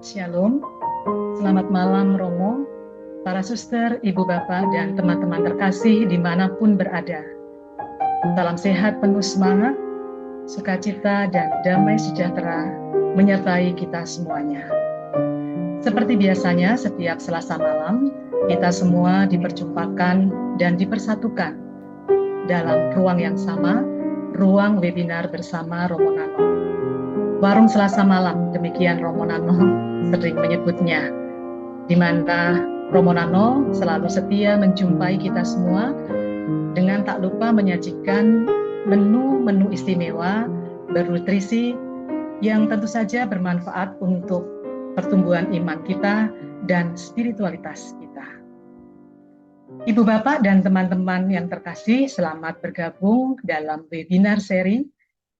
Shalom, selamat malam Romo, para suster, ibu bapak, dan teman-teman terkasih dimanapun berada. Salam sehat penuh semangat, sukacita, dan damai sejahtera menyertai kita semuanya. Seperti biasanya, setiap Selasa malam, kita semua diperjumpakan dan dipersatukan dalam ruang yang sama, ruang webinar bersama Romo Nano. Warung Selasa malam, demikian Romo Nano sering menyebutnya, di mana Romo Nano selalu setia menjumpai kita semua dengan tak lupa menyajikan menu-menu istimewa bernutrisi yang tentu saja bermanfaat untuk pertumbuhan iman kita dan spiritualitas kita. Ibu bapak dan teman-teman yang terkasih, selamat bergabung dalam webinar seri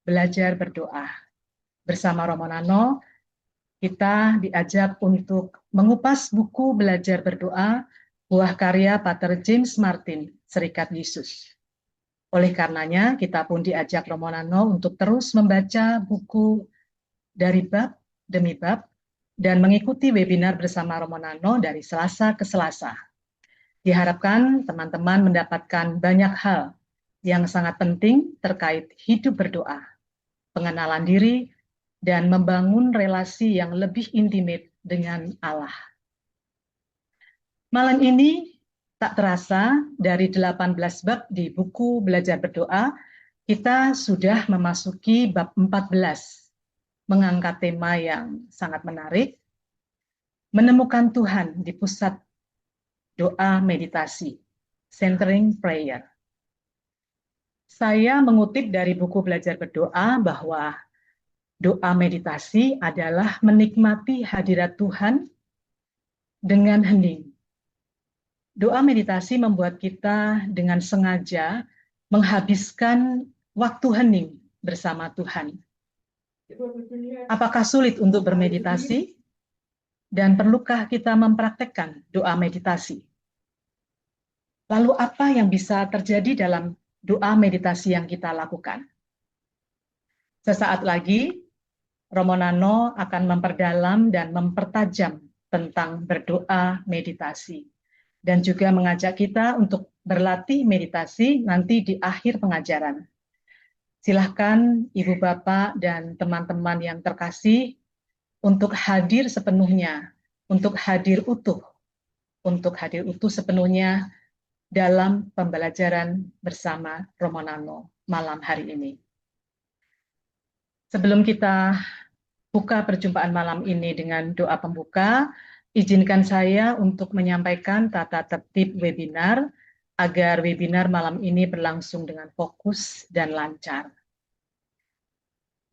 Belajar Berdoa. Bersama Romo Nano, kita diajak untuk mengupas buku Belajar Berdoa, buah karya Pater James Martin, Serikat Yesus. Oleh karenanya, kita pun diajak Romo Nano untuk terus membaca buku dari bab demi bab dan mengikuti webinar bersama Romo Nano dari Selasa ke Selasa. Diharapkan teman-teman mendapatkan banyak hal yang sangat penting terkait hidup berdoa, pengenalan diri, dan membangun relasi yang lebih intimate dengan Allah. Malam ini tak terasa dari 18 bab di buku Belajar Berdoa, kita sudah memasuki bab 14, mengangkat tema yang sangat menarik, menemukan Tuhan di pusat doa meditasi, centering prayer. Saya mengutip dari buku Belajar Berdoa bahwa doa meditasi adalah menikmati hadirat Tuhan dengan hening. Doa meditasi membuat kita dengan sengaja menghabiskan waktu hening bersama Tuhan. Apakah sulit untuk bermeditasi? Dan perlukah kita mempraktekkan doa meditasi? Lalu apa yang bisa terjadi dalam doa meditasi yang kita lakukan? Sesaat lagi, Romo Nano akan memperdalam dan mempertajam tentang berdoa meditasi. Dan juga mengajak kita untuk berlatih meditasi nanti di akhir pengajaran. Silahkan Ibu Bapak dan teman-teman yang terkasih untuk hadir sepenuhnya, untuk hadir utuh sepenuhnya dalam pembelajaran bersama Romo Nano malam hari ini. Sebelum kita buka perjumpaan malam ini dengan doa pembuka, izinkan saya untuk menyampaikan tata tertib webinar agar webinar malam ini berlangsung dengan fokus dan lancar.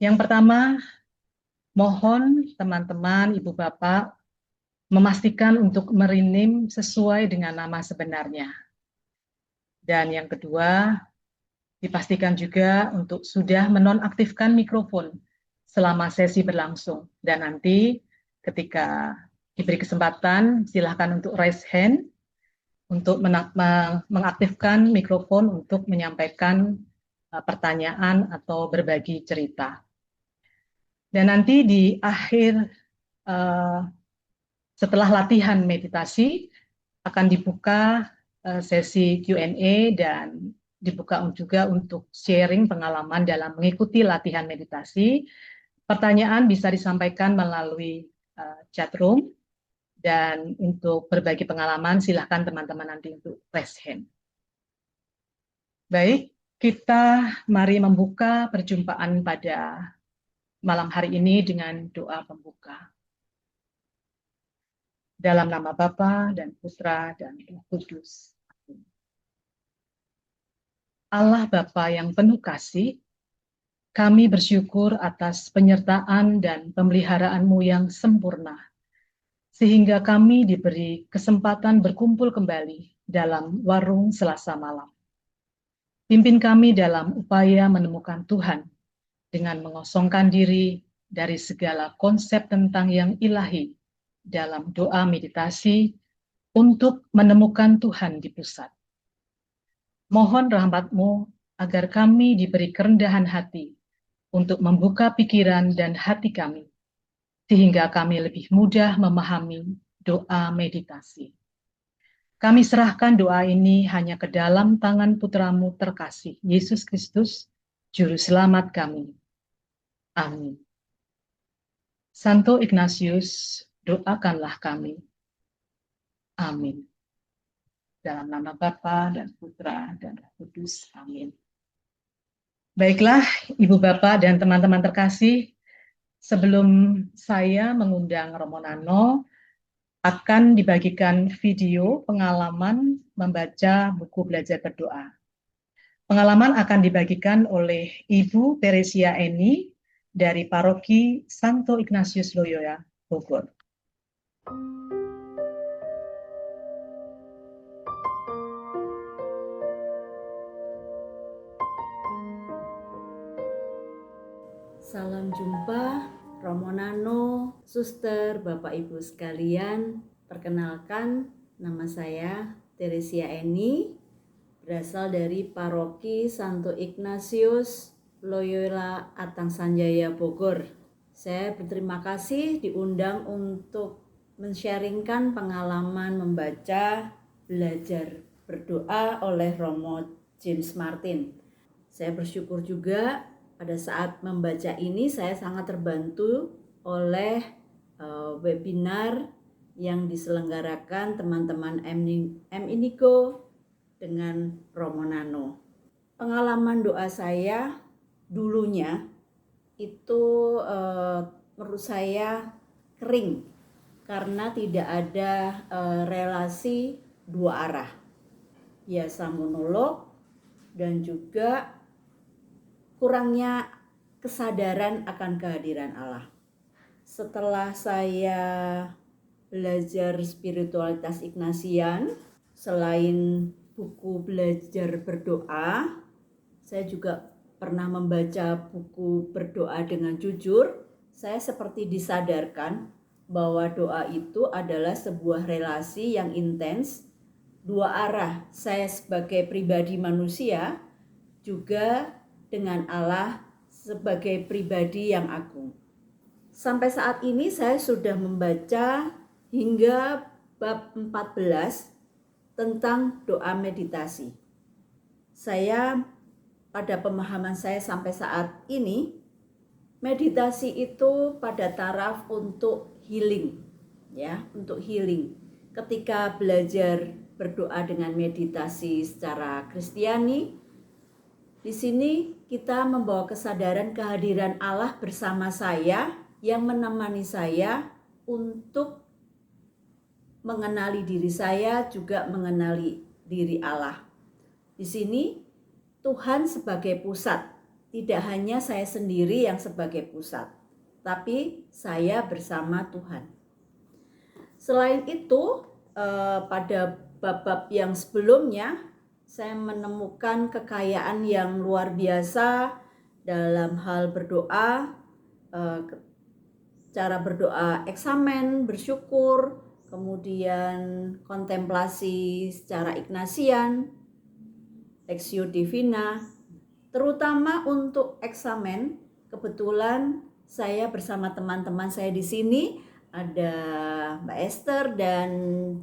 Yang pertama, mohon teman-teman, Ibu Bapak, memastikan untuk merinim sesuai dengan nama sebenarnya. Dan yang kedua, dipastikan juga untuk sudah menonaktifkan mikrofon selama sesi berlangsung. Dan nanti ketika diberi kesempatan, silakan untuk raise hand untuk mengaktifkan mikrofon untuk menyampaikan pertanyaan atau berbagi cerita. Dan nanti di akhir setelah latihan meditasi akan dibuka sesi Q&A dan dibuka juga untuk sharing pengalaman dalam mengikuti latihan meditasi. Pertanyaan bisa disampaikan melalui chat room, dan untuk berbagi pengalaman silahkan teman-teman nanti untuk raise hand. Baik, kita mari membuka perjumpaan pada malam hari ini dengan doa pembuka. Dalam nama Bapa dan Putra dan Roh Kudus. Allah Bapa yang penuh kasih, kami bersyukur atas penyertaan dan pemeliharaan-Mu yang sempurna, sehingga kami diberi kesempatan berkumpul kembali dalam warung Selasa malam. Pimpin kami dalam upaya menemukan Tuhan dengan mengosongkan diri dari segala konsep tentang yang ilahi dalam doa meditasi untuk menemukan Tuhan di pusat. Mohon rahmat-Mu agar kami diberi kerendahan hati untuk membuka pikiran dan hati kami, sehingga kami lebih mudah memahami doa meditasi. Kami serahkan doa ini hanya ke dalam tangan putramu terkasih, Yesus Kristus, Juru Selamat kami. Amin. Santo Ignatius, doakanlah kami. Amin. Dalam nama Bapa dan Putra dan Roh Kudus. Amin. Baiklah, Ibu Bapak dan teman-teman terkasih, sebelum saya mengundang Romo Nano, akan dibagikan video pengalaman membaca buku belajar berdoa. Pengalaman akan dibagikan oleh Ibu Teresia Eni dari Paroki Santo Ignatius Loyola, Bogor. Salam jumpa, Romo Nano, Suster, Bapak Ibu sekalian. Perkenalkan, nama saya Teresia Eni, berasal dari Paroki Santo Ignatius Loyola Atang Sanjaya Bogor. Saya berterima kasih diundang untuk men-sharingkan pengalaman membaca belajar berdoa oleh Romo James Martin. Saya bersyukur juga pada saat membaca ini saya sangat terbantu oleh webinar yang diselenggarakan teman-teman M Indigo dengan Romo Nano. Pengalaman doa saya dulunya itu menurut saya kering karena tidak ada relasi dua arah, biasa monolog dan juga kurangnya kesadaran akan kehadiran Allah. Setelah saya belajar spiritualitas Ignatian, selain buku belajar berdoa, saya juga pernah membaca buku berdoa dengan jujur. Saya seperti disadarkan bahwa doa itu adalah sebuah relasi yang intens, dua arah. Saya sebagai pribadi manusia juga dengan Allah sebagai pribadi yang agung. Sampai saat ini saya sudah membaca hingga bab 14 tentang doa meditasi. Saya pada pemahaman saya sampai saat ini, meditasi itu pada taraf untuk healing, ya, untuk healing. Ketika belajar berdoa dengan meditasi secara Kristiani, di sini kita membawa kesadaran kehadiran Allah bersama saya yang menemani saya untuk mengenali diri saya, juga mengenali diri Allah. Di sini Tuhan sebagai pusat, tidak hanya saya sendiri yang sebagai pusat, tapi saya bersama Tuhan. Selain itu, pada bab-bab yang sebelumnya, saya menemukan kekayaan yang luar biasa dalam hal berdoa, cara berdoa eksamen, bersyukur, kemudian kontemplasi secara Ignatian, Lectio Divina. Terutama untuk eksamen, kebetulan saya bersama teman-teman saya di sini, ada Mbak Esther dan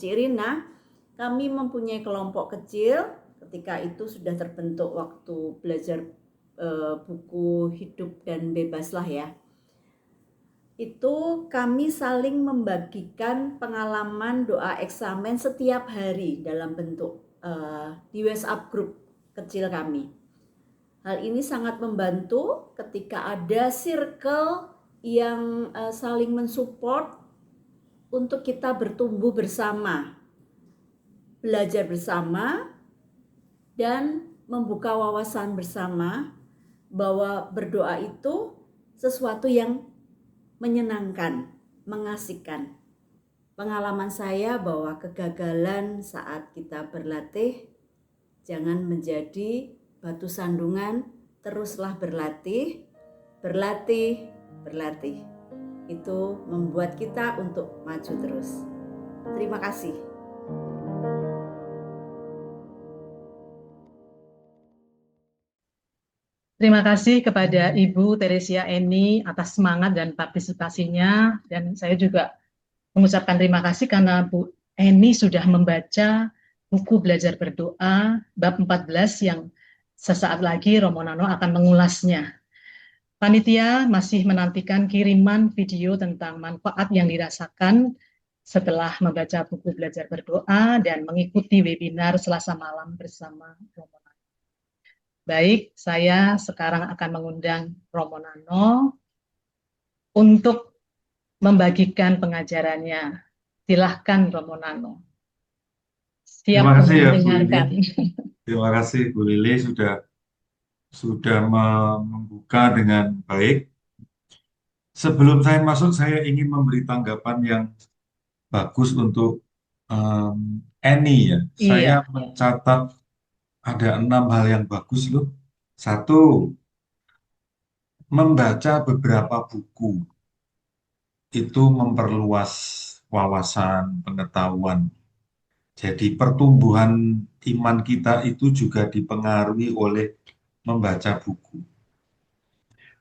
Cik Rina. Kami mempunyai kelompok kecil, ketika itu sudah terbentuk waktu belajar buku Hidup dan Bebaslah ya. Itu kami saling membagikan pengalaman doa eksamen setiap hari dalam bentuk di WhatsApp grup kecil kami. Hal ini sangat membantu ketika ada circle yang saling mensupport untuk kita bertumbuh bersama, belajar bersama, dan membuka wawasan bersama bahwa berdoa itu sesuatu yang menyenangkan, mengasihkan. Pengalaman saya bahwa kegagalan saat kita berlatih jangan menjadi batu sandungan, teruslah berlatih, berlatih, berlatih. Itu membuat kita untuk maju terus. Terima kasih. Terima kasih kepada Ibu Teresia Eni atas semangat dan partisipasinya. Dan saya juga mengucapkan terima kasih karena Bu Eni sudah membaca buku Belajar Berdoa bab 14 yang sesaat lagi Romo Nano akan mengulasnya. Panitia masih menantikan kiriman video tentang manfaat yang dirasakan setelah membaca buku Belajar Berdoa dan mengikuti webinar Selasa malam bersama Romo Nano. Baik, saya sekarang akan mengundang Romo Nano untuk membagikan pengajarannya. Silahkan Romo Nano. Siap Terima kasih untuk ya Bu Lili. mendengarkan. Terima kasih Bu Lili sudah membuka dengan baik. Sebelum saya masuk, saya ingin memberi tanggapan yang bagus untuk Annie ya. Saya Iya, mencatat ada 6 hal yang bagus loh. Satu, membaca beberapa buku itu memperluas wawasan pengetahuan. Jadi pertumbuhan iman kita itu juga dipengaruhi oleh membaca buku.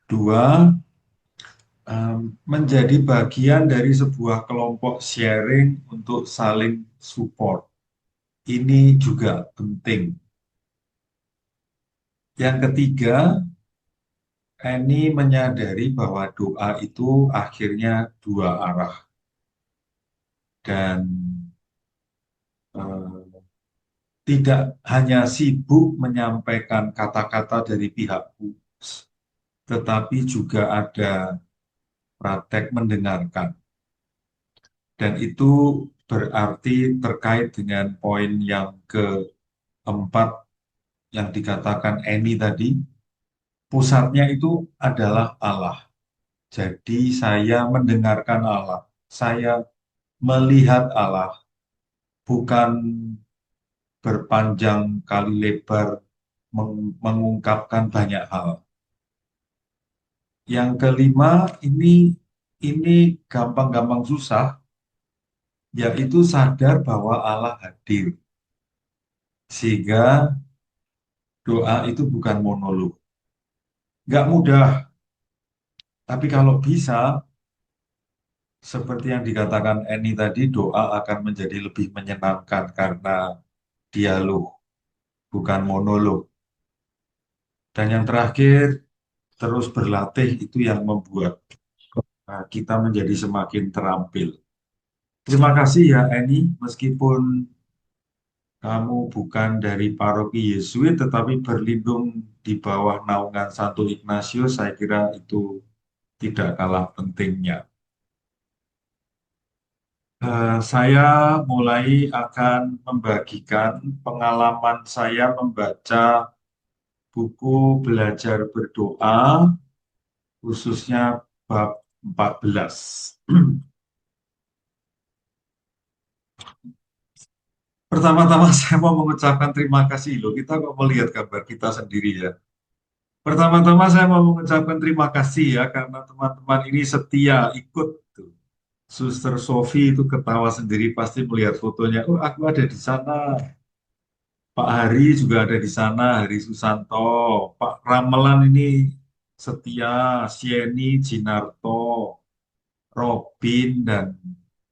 Dua, menjadi bagian dari sebuah kelompok sharing untuk saling support. Ini juga penting. Yang ketiga, Annie menyadari bahwa doa itu akhirnya dua arah. Dan eh, tidak hanya sibuk menyampaikan kata-kata dari pihakku, tetapi juga ada praktek mendengarkan. Dan itu berarti terkait dengan poin yang keempat yang dikatakan Eni tadi, pusatnya itu adalah Allah. Jadi saya mendengarkan Allah, saya melihat Allah, bukan berpanjang kali lebar mengungkapkan banyak hal. Yang kelima, ini gampang-gampang susah, yaitu sadar bahwa Allah hadir. Sehingga doa itu bukan monolog. Nggak mudah, tapi kalau bisa, seperti yang dikatakan Eni tadi, doa akan menjadi lebih menyenangkan karena dialog, bukan monolog. Dan yang terakhir, terus berlatih itu yang membuat kita menjadi semakin terampil. Terima kasih ya Eni, meskipun kamu bukan dari paroki Yesuit, tetapi berlindung di bawah naungan Santo Ignatius, saya kira itu tidak kalah pentingnya. Saya mulai akan membagikan pengalaman saya membaca buku Belajar Berdoa, khususnya bab 14. Pertama-tama saya mau mengucapkan terima kasih loh. Kita kok melihat gambar kita sendiri ya. Pertama-tama saya mau mengucapkan terima kasih ya karena teman-teman ini setia ikut tuh. Suster Sofi itu ketawa sendiri pasti melihat fotonya. Oh, aku ada di sana. Pak Hari juga ada di sana, Hari Susanto, Pak Ramelan ini setia, Sieni, Jinarto, Robin, dan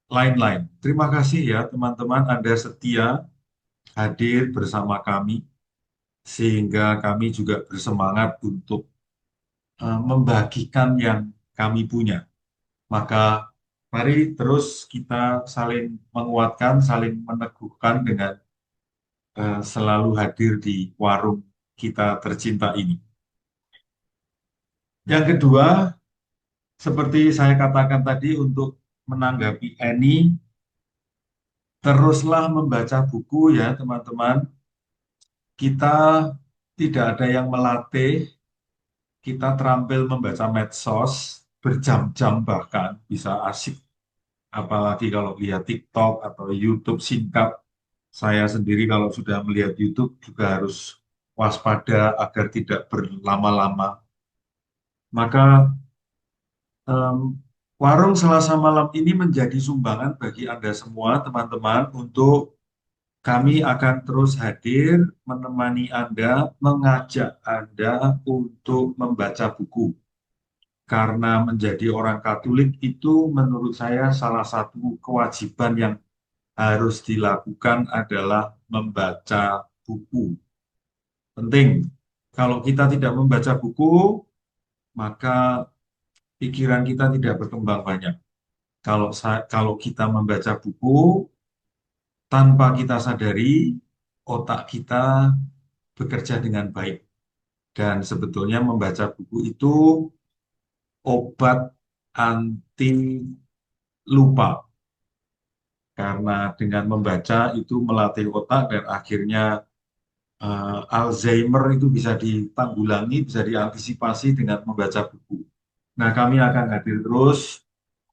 lain-lain. Terima kasih ya teman-teman, Anda setia hadir bersama kami, sehingga kami juga bersemangat untuk membagikan yang kami punya. Maka mari terus kita saling menguatkan, saling meneguhkan dengan selalu hadir di warung kita tercinta ini. Yang kedua, seperti saya katakan tadi untuk menanggapi Annie, teruslah membaca buku ya teman-teman. Kita tidak ada yang melatih, kita terampil membaca medsos, berjam-jam bahkan, bisa asik. Apalagi kalau lihat TikTok atau YouTube singkat. Saya sendiri kalau sudah melihat YouTube juga harus waspada agar tidak berlama-lama. Maka em, warung Selasa malam ini menjadi sumbangan bagi Anda semua, teman-teman, untuk Kami akan terus hadir menemani Anda, mengajak Anda untuk membaca buku. Karena menjadi orang Katolik itu menurut saya salah satu kewajiban yang harus dilakukan adalah membaca buku. Penting. Kalau kita tidak membaca buku, maka pikiran kita tidak berkembang banyak. Kalau kita membaca buku, tanpa kita sadari, otak kita bekerja dengan baik. Dan sebetulnya membaca buku itu obat anti lupa. Karena dengan membaca itu melatih otak dan akhirnya Alzheimer itu bisa ditanggulangi, bisa diantisipasi dengan membaca buku. Nah, kami akan hadir terus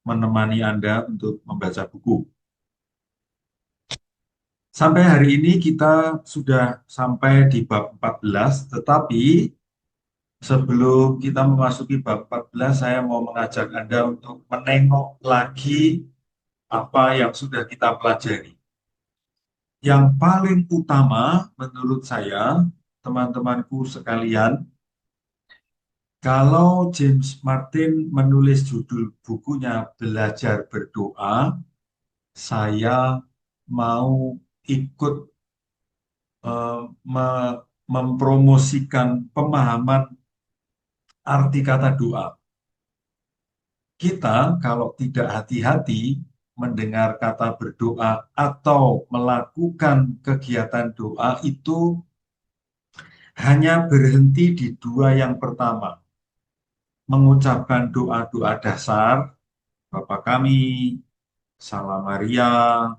menemani Anda untuk membaca buku. Sampai hari ini kita sudah sampai di bab 14, tetapi sebelum kita memasuki bab 14, saya mau mengajak Anda untuk menengok lagi apa yang sudah kita pelajari. Yang paling utama menurut saya, teman-temanku sekalian, kalau James Martin menulis judul bukunya Belajar Berdoa, saya mau ikut eh, mempromosikan pemahaman arti kata doa. Kita kalau tidak hati-hati mendengar kata berdoa atau melakukan kegiatan doa itu hanya berhenti di dua yang pertama. Mengucapkan doa-doa dasar, Bapa kami, Salam Maria,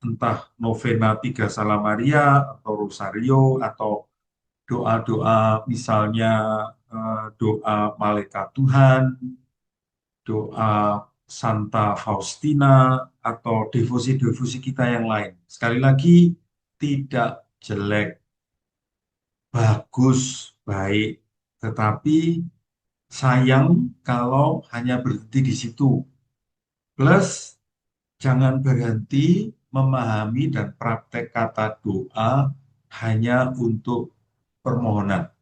entah novena 3 Salam Maria, atau Rosario, atau doa-doa misalnya doa Malaikat Tuhan, doa Santa Faustina, atau devosi-devosi kita yang lain. Sekali lagi, tidak jelek, bagus, baik, tetapi sayang kalau hanya berhenti di situ. Plus, jangan berhenti memahami dan praktek kata doa hanya untuk permohonan.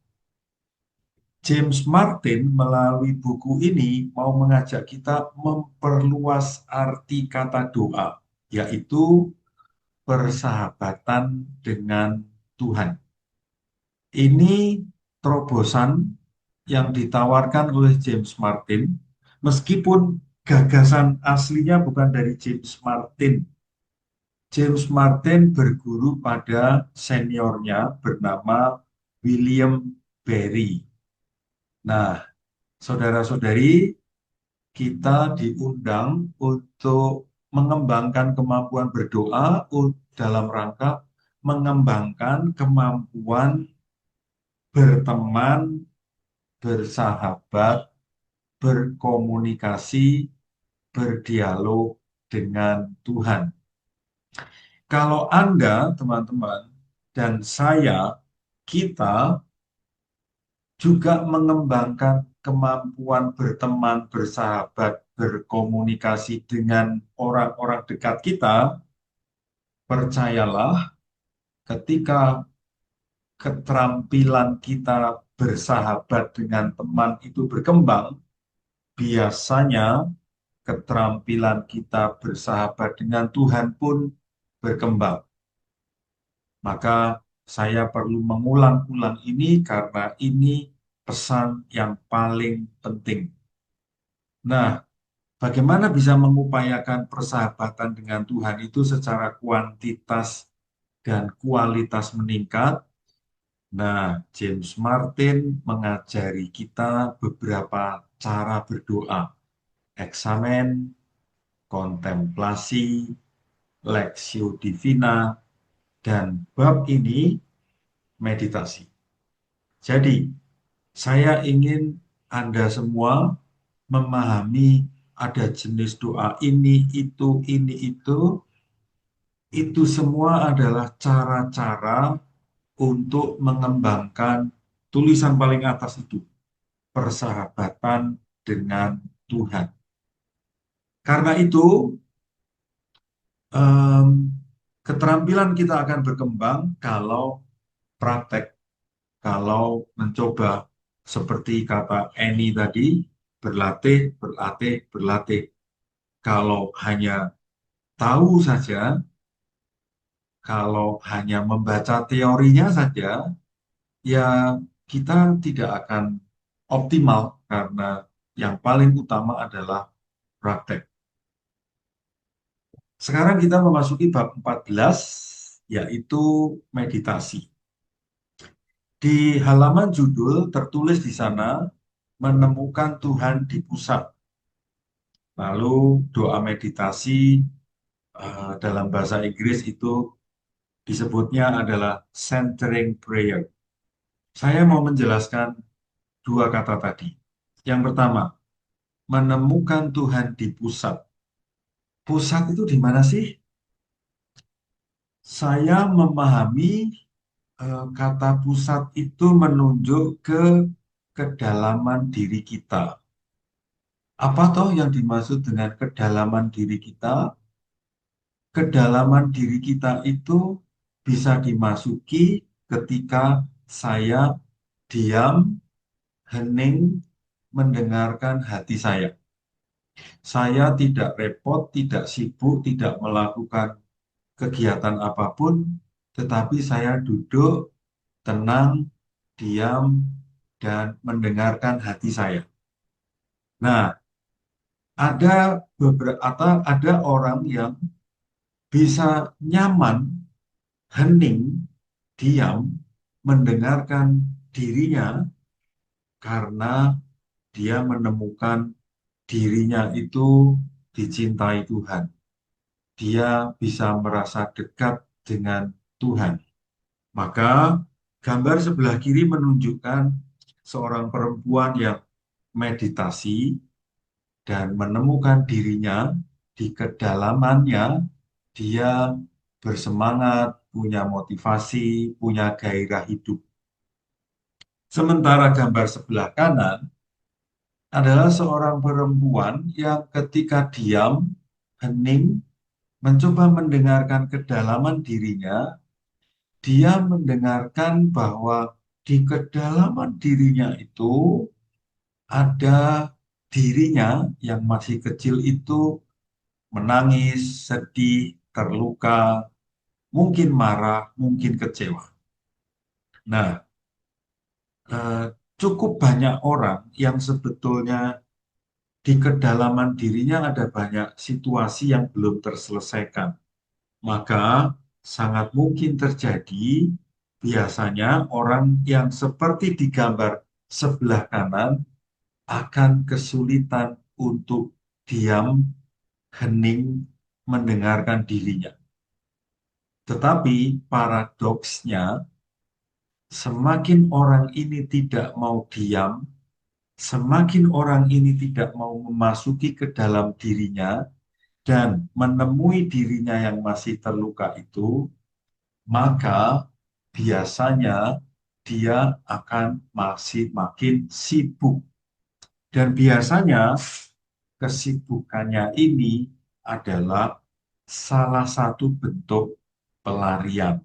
James Martin melalui buku ini mau mengajak kita memperluas arti kata doa, yaitu persahabatan dengan Tuhan. Ini terobosan yang ditawarkan oleh James Martin, meskipun gagasan aslinya bukan dari James Martin. James Martin berguru pada seniornya bernama William Barry. Nah, saudara-saudari, kita diundang untuk mengembangkan kemampuan berdoa dalam rangka mengembangkan kemampuan berteman, bersahabat, berkomunikasi, berdialog dengan Tuhan. Kalau Anda, teman-teman, dan saya, kita juga mengembangkan kemampuan berteman, bersahabat, berkomunikasi dengan orang-orang dekat kita, percayalah ketika keterampilan kita bersahabat dengan teman itu berkembang, biasanya keterampilan kita bersahabat dengan Tuhan pun berkembang. Maka saya perlu mengulang-ulang ini karena ini pesan yang paling penting. Nah, bagaimana bisa mengupayakan persahabatan dengan Tuhan itu secara kuantitas dan kualitas meningkat? Nah, James Martin mengajari kita beberapa cara berdoa. Eksamen, kontemplasi, Lectio Divina, dan bab ini meditasi. Jadi, saya ingin Anda semua memahami ada jenis doa ini, itu semua adalah cara-cara untuk mengembangkan tulisan paling atas itu, persahabatan dengan Tuhan. Karena itu, Keterampilan kita akan berkembang kalau praktek, kalau mencoba seperti kata Annie tadi, berlatih, berlatih, berlatih. Kalau hanya tahu saja, kalau hanya membaca teorinya saja, ya kita tidak akan optimal karena yang paling utama adalah praktek. Sekarang kita memasuki bab 14, yaitu meditasi. Di halaman judul tertulis di sana, menemukan Tuhan di pusat. Lalu doa meditasi dalam bahasa Inggris itu disebutnya adalah centering prayer. Saya mau menjelaskan dua kata tadi. Yang pertama, menemukan Tuhan di pusat. Pusat itu di mana sih? Saya memahami kata pusat itu menunjuk ke kedalaman diri kita. Apa toh yang dimaksud dengan kedalaman diri kita? Kedalaman diri kita itu bisa dimasuki ketika saya diam, hening, mendengarkan hati saya. Saya tidak repot, tidak sibuk, tidak melakukan kegiatan apapun, tetapi saya duduk, tenang, diam, dan mendengarkan hati saya. Nah, ada orang yang bisa nyaman, hening, diam, mendengarkan dirinya karena dia menemukan dirinya itu dicintai Tuhan. Dia bisa merasa dekat dengan Tuhan. Maka gambar sebelah kiri menunjukkan seorang perempuan yang meditasi dan menemukan dirinya di kedalamannya, dia bersemangat, punya motivasi, punya gairah hidup. Sementara gambar sebelah kanan adalah seorang perempuan yang ketika diam, hening, mencoba mendengarkan kedalaman dirinya, dia mendengarkan bahwa di kedalaman dirinya itu ada dirinya yang masih kecil itu menangis, sedih, terluka, mungkin marah, mungkin kecewa. Nah, eh, cukup banyak orang yang sebetulnya di kedalaman dirinya ada banyak situasi yang belum terselesaikan. Maka sangat mungkin terjadi biasanya orang yang seperti di gambar sebelah kanan akan kesulitan untuk diam, hening, mendengarkan dirinya. Tetapi paradoksnya, semakin orang ini tidak mau diam, semakin orang ini tidak mau memasuki ke dalam dirinya dan menemui dirinya yang masih terluka itu, maka biasanya dia akan masih makin sibuk. Dan biasanya kesibukannya ini adalah salah satu bentuk pelarian.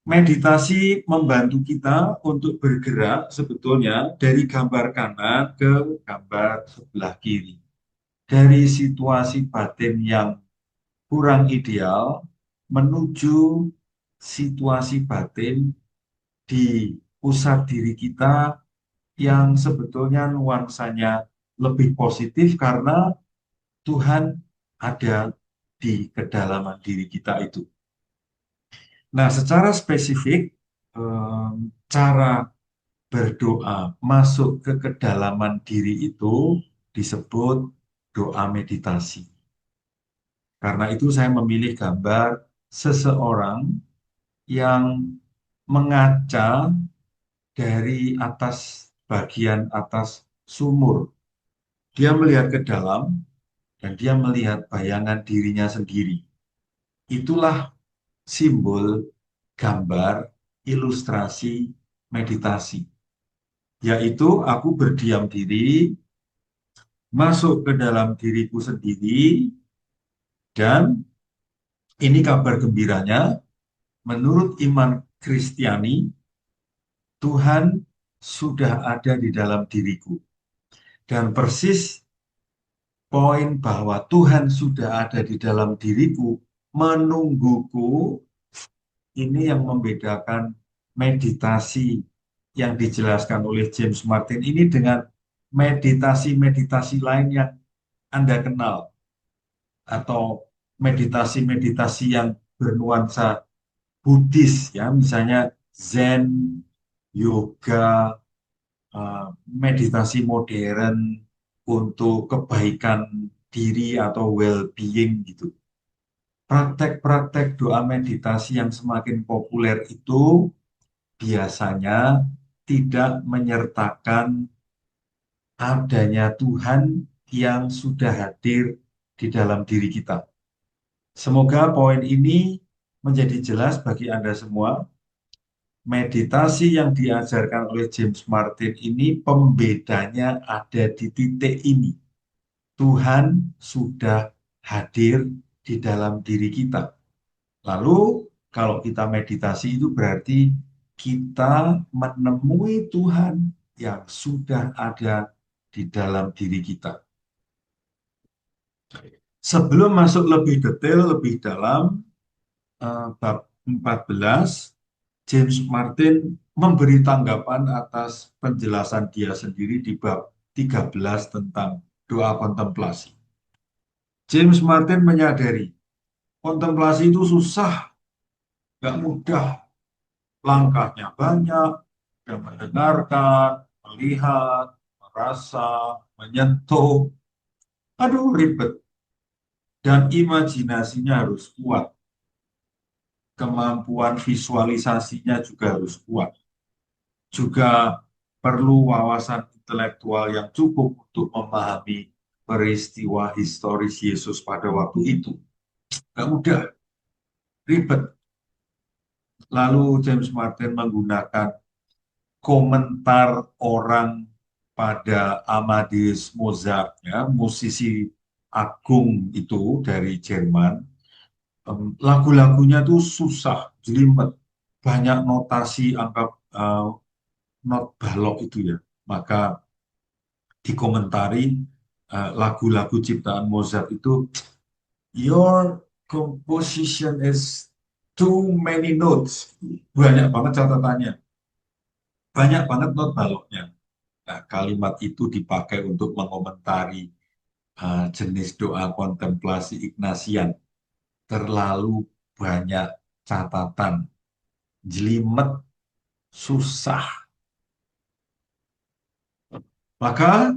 Meditasi membantu kita untuk bergerak sebetulnya dari gambar kanan ke gambar sebelah kiri. Dari situasi batin yang kurang ideal menuju situasi batin di pusat diri kita yang sebetulnya nuansanya lebih positif karena Tuhan ada di kedalaman diri kita itu. Nah, secara spesifik, cara berdoa masuk ke kedalaman diri itu disebut doa meditasi. Karena itu saya memilih gambar seseorang yang mengaca dari atas bagian atas sumur. Dia melihat ke dalam dan dia melihat bayangan dirinya sendiri. Itulah simbol, gambar, ilustrasi meditasi. Yaitu aku berdiam diri, masuk ke dalam diriku sendiri, dan Ini kabar gembiranya, menurut iman Kristiani, Tuhan sudah ada di dalam diriku. Dan persis poin bahwa Tuhan sudah ada di dalam diriku, menungguku, ini yang membedakan meditasi yang dijelaskan oleh James Martin ini dengan meditasi-meditasi lain yang Anda kenal, atau meditasi-meditasi yang bernuansa Buddhis, ya, misalnya Zen, yoga, meditasi modern untuk kebaikan diri atau well-being gitu. Praktek-praktek doa meditasi yang semakin populer itu biasanya tidak menyertakan adanya Tuhan yang sudah hadir di dalam diri kita. Semoga poin ini menjadi jelas bagi Anda semua. Meditasi yang diajarkan oleh James Martin ini pembedanya ada di titik ini. Tuhan sudah hadir di dalam diri kita. Lalu kalau kita meditasi itu berarti kita menemui Tuhan yang sudah ada di dalam diri kita. Sebelum masuk lebih detail, lebih dalam, bab 14, James Martin memberi tanggapan atas penjelasan dia sendiri di bab 13 tentang doa kontemplasi. James Martin menyadari kontemplasi itu susah, nggak mudah, langkahnya banyak, dan mendengarkan, melihat, merasa, menyentuh, aduh ribet, dan imajinasinya harus kuat, kemampuan visualisasinya juga harus kuat, juga perlu wawasan intelektual yang cukup untuk memahami peristiwa historis Yesus pada waktu itu. Nggak mudah, ribet. Lalu James Martin menggunakan komentar orang pada Amadeus Mozart, ya, musisi agung itu dari Jerman. Lagu-lagunya tuh susah, jelimet, banyak notasi angka not balok itu ya. Maka dikomentari lagu-lagu ciptaan Mozart itu, your composition is too many notes, banyak banget catatannya, banyak banget not baloknya. Nah, kalimat itu dipakai untuk mengomentari jenis doa kontemplasi Ignatian. Terlalu banyak catatan, jelimet, susah. Maka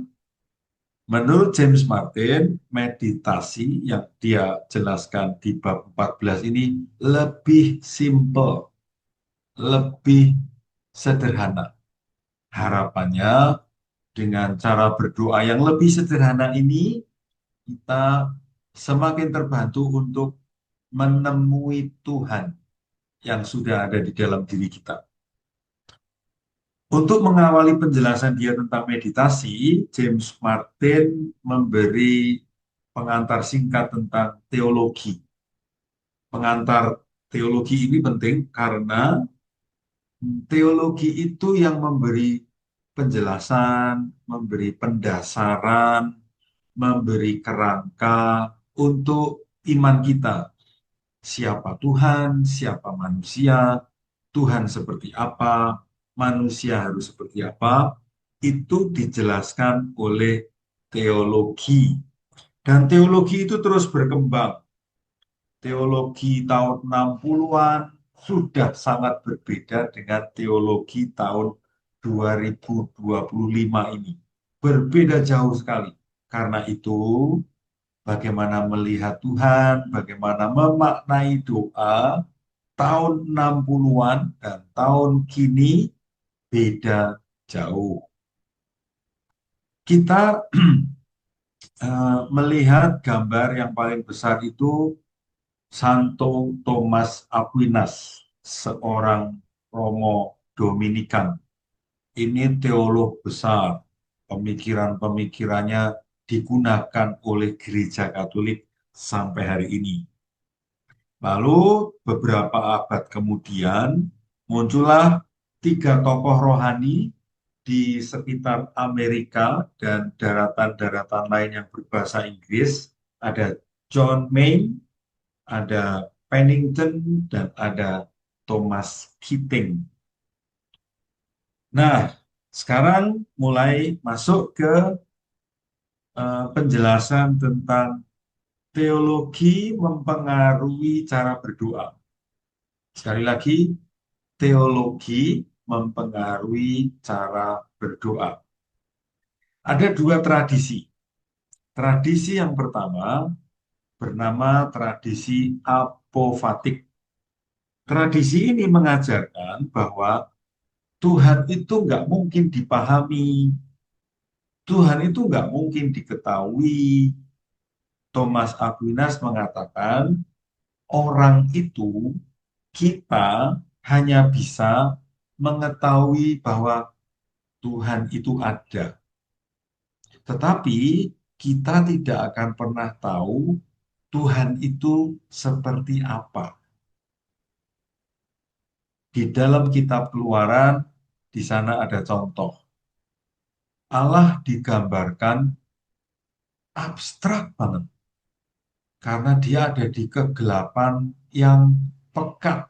menurut James Martin, meditasi yang dia jelaskan di bab 14 ini lebih simple, lebih sederhana. Harapannya dengan cara berdoa yang lebih sederhana ini, kita semakin terbantu untuk menemui Tuhan yang sudah ada di dalam diri kita. Untuk mengawali penjelasan dia tentang meditasi, James Martin memberi pengantar singkat tentang teologi. Pengantar teologi ini penting karena teologi itu yang memberi penjelasan, memberi pendasaran, memberi kerangka untuk iman kita. Siapa Tuhan, siapa manusia, Tuhan seperti apa, manusia harus seperti apa, itu dijelaskan oleh teologi. Dan teologi itu terus berkembang. Teologi tahun 60-an sudah sangat berbeda dengan teologi tahun 2025 ini. Berbeda jauh sekali. Karena itu, bagaimana melihat Tuhan, bagaimana memaknai doa, tahun 60-an dan tahun kini beda jauh. Kita melihat gambar yang paling besar itu Santo Thomas Aquinas, seorang Romo Dominikan. Ini teolog besar, pemikiran-pemikirannya digunakan oleh Gereja Katolik sampai hari ini. Lalu beberapa abad kemudian muncullah tiga tokoh rohani di sekitar Amerika dan daratan-daratan lain yang berbahasa Inggris. Ada John Maine, ada Pennington, dan ada Thomas Keating. Nah, sekarang mulai masuk ke penjelasan tentang teologi mempengaruhi cara berdoa. Sekali lagi, teologi mempengaruhi cara berdoa. Ada dua tradisi. Tradisi yang pertama bernama tradisi apofatik. Tradisi ini mengajarkan bahwa Tuhan itu nggak mungkin dipahami, Tuhan itu nggak mungkin diketahui. Thomas Aquinas mengatakan orang itu, kita hanya bisa mengetahui bahwa Tuhan itu ada. Tetapi kita tidak akan pernah tahu Tuhan itu seperti apa. Di dalam kitab Keluaran, di sana ada contoh. Allah digambarkan abstrak banget. Karena dia ada di kegelapan yang pekat.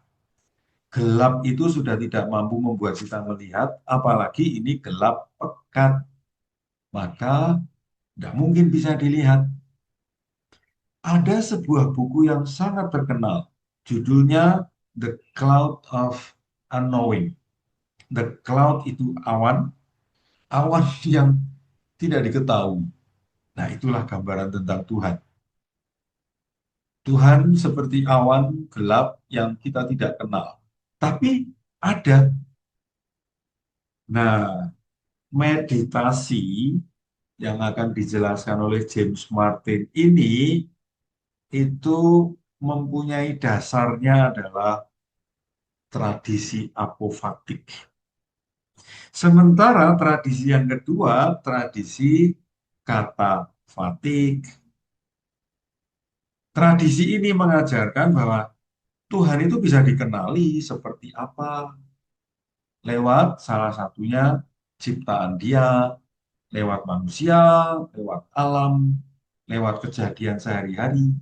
Gelap itu sudah tidak mampu membuat kita melihat, apalagi ini gelap pekat. Maka tidak mungkin bisa dilihat. Ada sebuah buku yang sangat terkenal, judulnya The Cloud of Unknowing. The cloud itu awan, awan yang tidak diketahui. Nah, itulah gambaran tentang Tuhan. Tuhan seperti awan gelap yang kita tidak kenal. Tapi ada. Nah, meditasi yang akan dijelaskan oleh James Martin ini itu mempunyai dasarnya adalah tradisi apofatik. Sementara tradisi yang kedua, tradisi katafatik. Tradisi ini mengajarkan bahwa Tuhan itu bisa dikenali seperti apa lewat salah satunya ciptaan Dia, lewat manusia, lewat alam, lewat kejadian sehari-hari.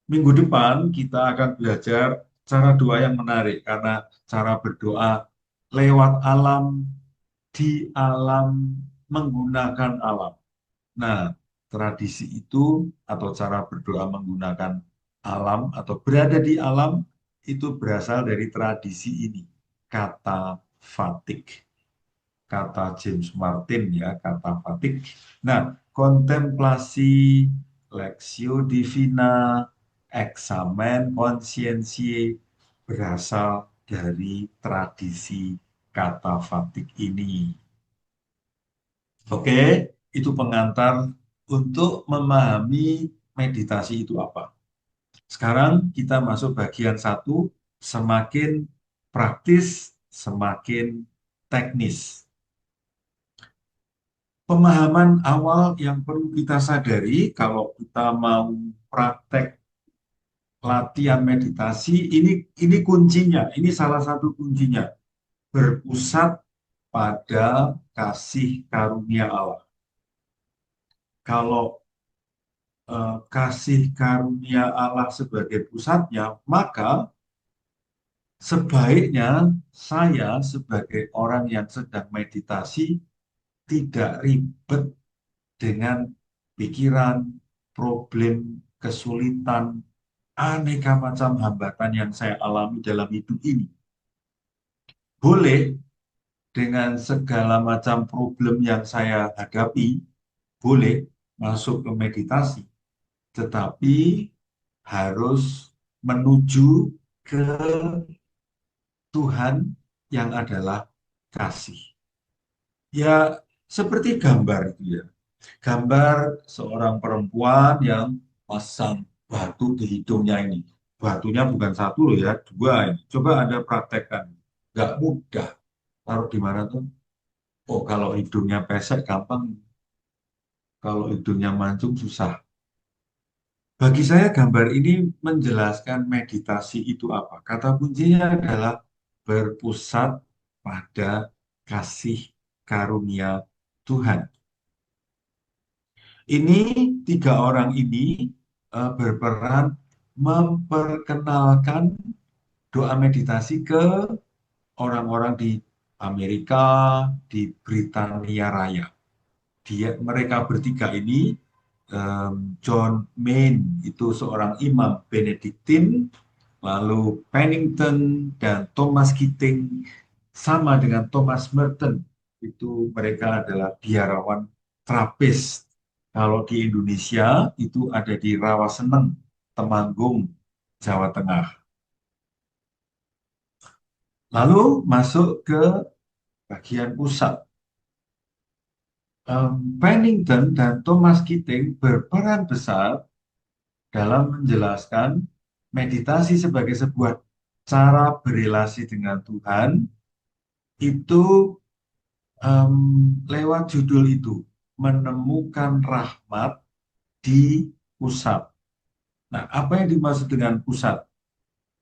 Minggu depan kita akan belajar cara doa yang menarik karena cara berdoa lewat alam, di alam, menggunakan alam. Nah, tradisi itu atau cara berdoa menggunakan alam atau berada di alam itu berasal dari tradisi ini, kata fatik. Kata James Martin ya, kata fatik. Nah, kontemplasi, lexio divina, eksamen conscientiae berasal dari tradisi kata fatik ini. Oke, itu pengantar untuk memahami meditasi itu apa. Sekarang kita masuk bagian satu, semakin praktis, semakin teknis. Pemahaman awal yang perlu kita sadari kalau kita mau praktek latihan meditasi, ini kuncinya, ini salah satu kuncinya. Berpusat pada kasih karunia Allah. Kalau kasih karunia Allah sebagai pusatnya, maka sebaiknya saya sebagai orang yang sedang meditasi tidak ribet dengan pikiran, problem, kesulitan, aneka macam hambatan yang saya alami dalam hidup ini. Boleh dengan segala macam problem yang saya hadapi, boleh masuk ke meditasi, tetapi harus menuju ke Tuhan yang adalah kasih. Ya, seperti gambar itu ya. Gambar seorang perempuan yang pasang batu di hidungnya ini. Batunya bukan satu loh ya, dua ini. Coba Anda praktekkan. Nggak mudah. Taruh di mana tuh? Oh, kalau hidungnya pesek gampang. Kalau hidungnya mancung susah. Bagi saya gambar ini menjelaskan meditasi itu apa. Kata kuncinya adalah berpusat pada kasih karunia Tuhan. Ini tiga orang ini berperan memperkenalkan doa meditasi ke orang-orang di Amerika, di Britania Raya. Mereka bertiga ini, John Main itu seorang imam Benediktin, lalu Pennington dan Thomas Keating sama dengan Thomas Merton itu mereka adalah biarawan Trappist. Kalau di Indonesia itu ada di Rawaseneng, Temanggung, Jawa Tengah. Lalu masuk ke bagian pusat. Pennington dan Thomas Keating berperan besar dalam menjelaskan meditasi sebagai sebuah cara berelasi dengan Tuhan itu lewat judul itu, menemukan rahmat di pusat. Nah, apa yang dimaksud dengan pusat?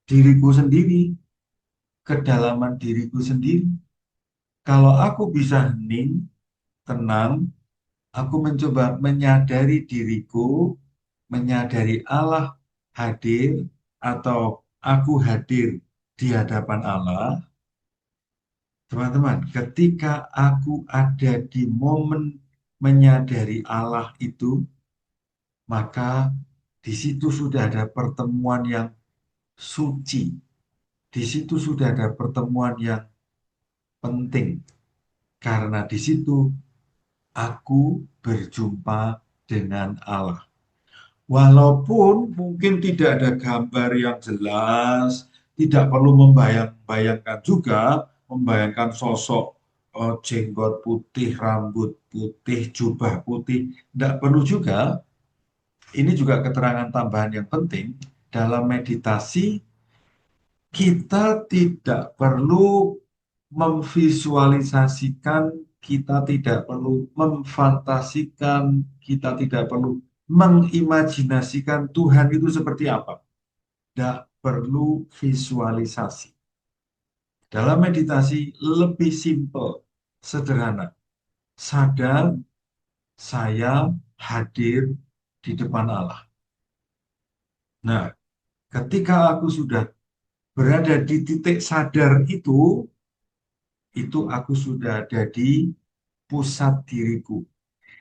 Diriku sendiri, kedalaman diriku sendiri. Kalau aku bisa hening, tenang, aku mencoba menyadari diriku, menyadari Allah hadir, atau aku hadir di hadapan Allah. Teman-teman, ketika aku ada di momen menyadari Allah itu, maka di situ sudah ada pertemuan yang suci. Di situ sudah ada pertemuan yang penting. Karena di situ aku berjumpa dengan Allah. Walaupun mungkin tidak ada gambar yang jelas, tidak perlu membayangkan juga, membayangkan sosok jenggot putih, rambut putih, jubah putih, tidak perlu juga. Ini juga keterangan tambahan yang penting dalam meditasi. Kita tidak perlu memvisualisasikan, kita tidak perlu memfantasikan, kita tidak perlu mengimajinasikan Tuhan itu seperti apa. Tidak perlu visualisasi. Dalam meditasi lebih simpel, sederhana. Sadar saya hadir di depan Allah. Nah, ketika aku sudah berada di titik sadar itu aku sudah ada di pusat diriku.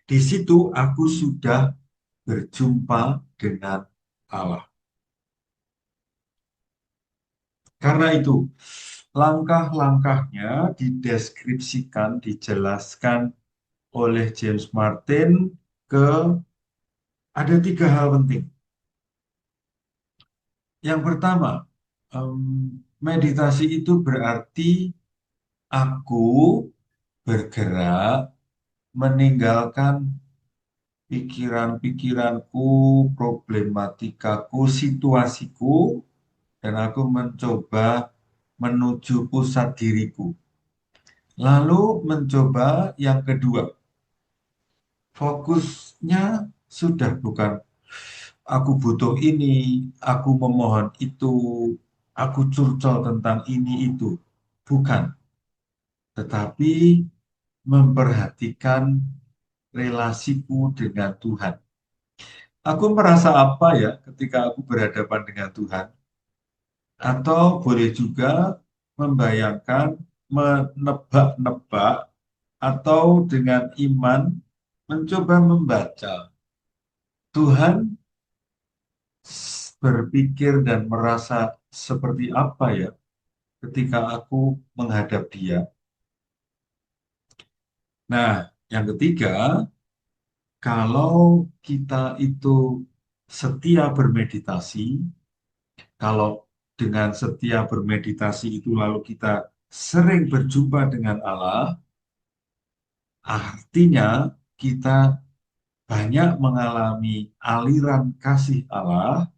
Di situ aku sudah berjumpa dengan Allah. Karena itu, langkah-langkahnya dideskripsikan, dijelaskan oleh James Martin ke ada tiga hal penting. Yang pertama, meditasi itu berarti aku bergerak meninggalkan pikiran-pikiranku, problematikaku, situasiku, dan aku mencoba menuju pusat diriku. Lalu mencoba yang kedua, fokusnya sudah bukan aku butuh ini, aku memohon itu, aku curcol tentang ini itu. Bukan, tetapi memperhatikan relasiku dengan Tuhan. Aku merasa apa ya ketika aku berhadapan dengan Tuhan? Atau boleh juga membayangkan, menebak-nebak, atau dengan iman mencoba membaca. Tuhan berpikir dan merasa seperti apa ya ketika aku menghadap Dia. Nah, yang ketiga, kalau kita itu setia bermeditasi, kalau dengan setia bermeditasi itu lalu kita sering berjumpa dengan Allah, artinya kita banyak mengalami aliran kasih Allah.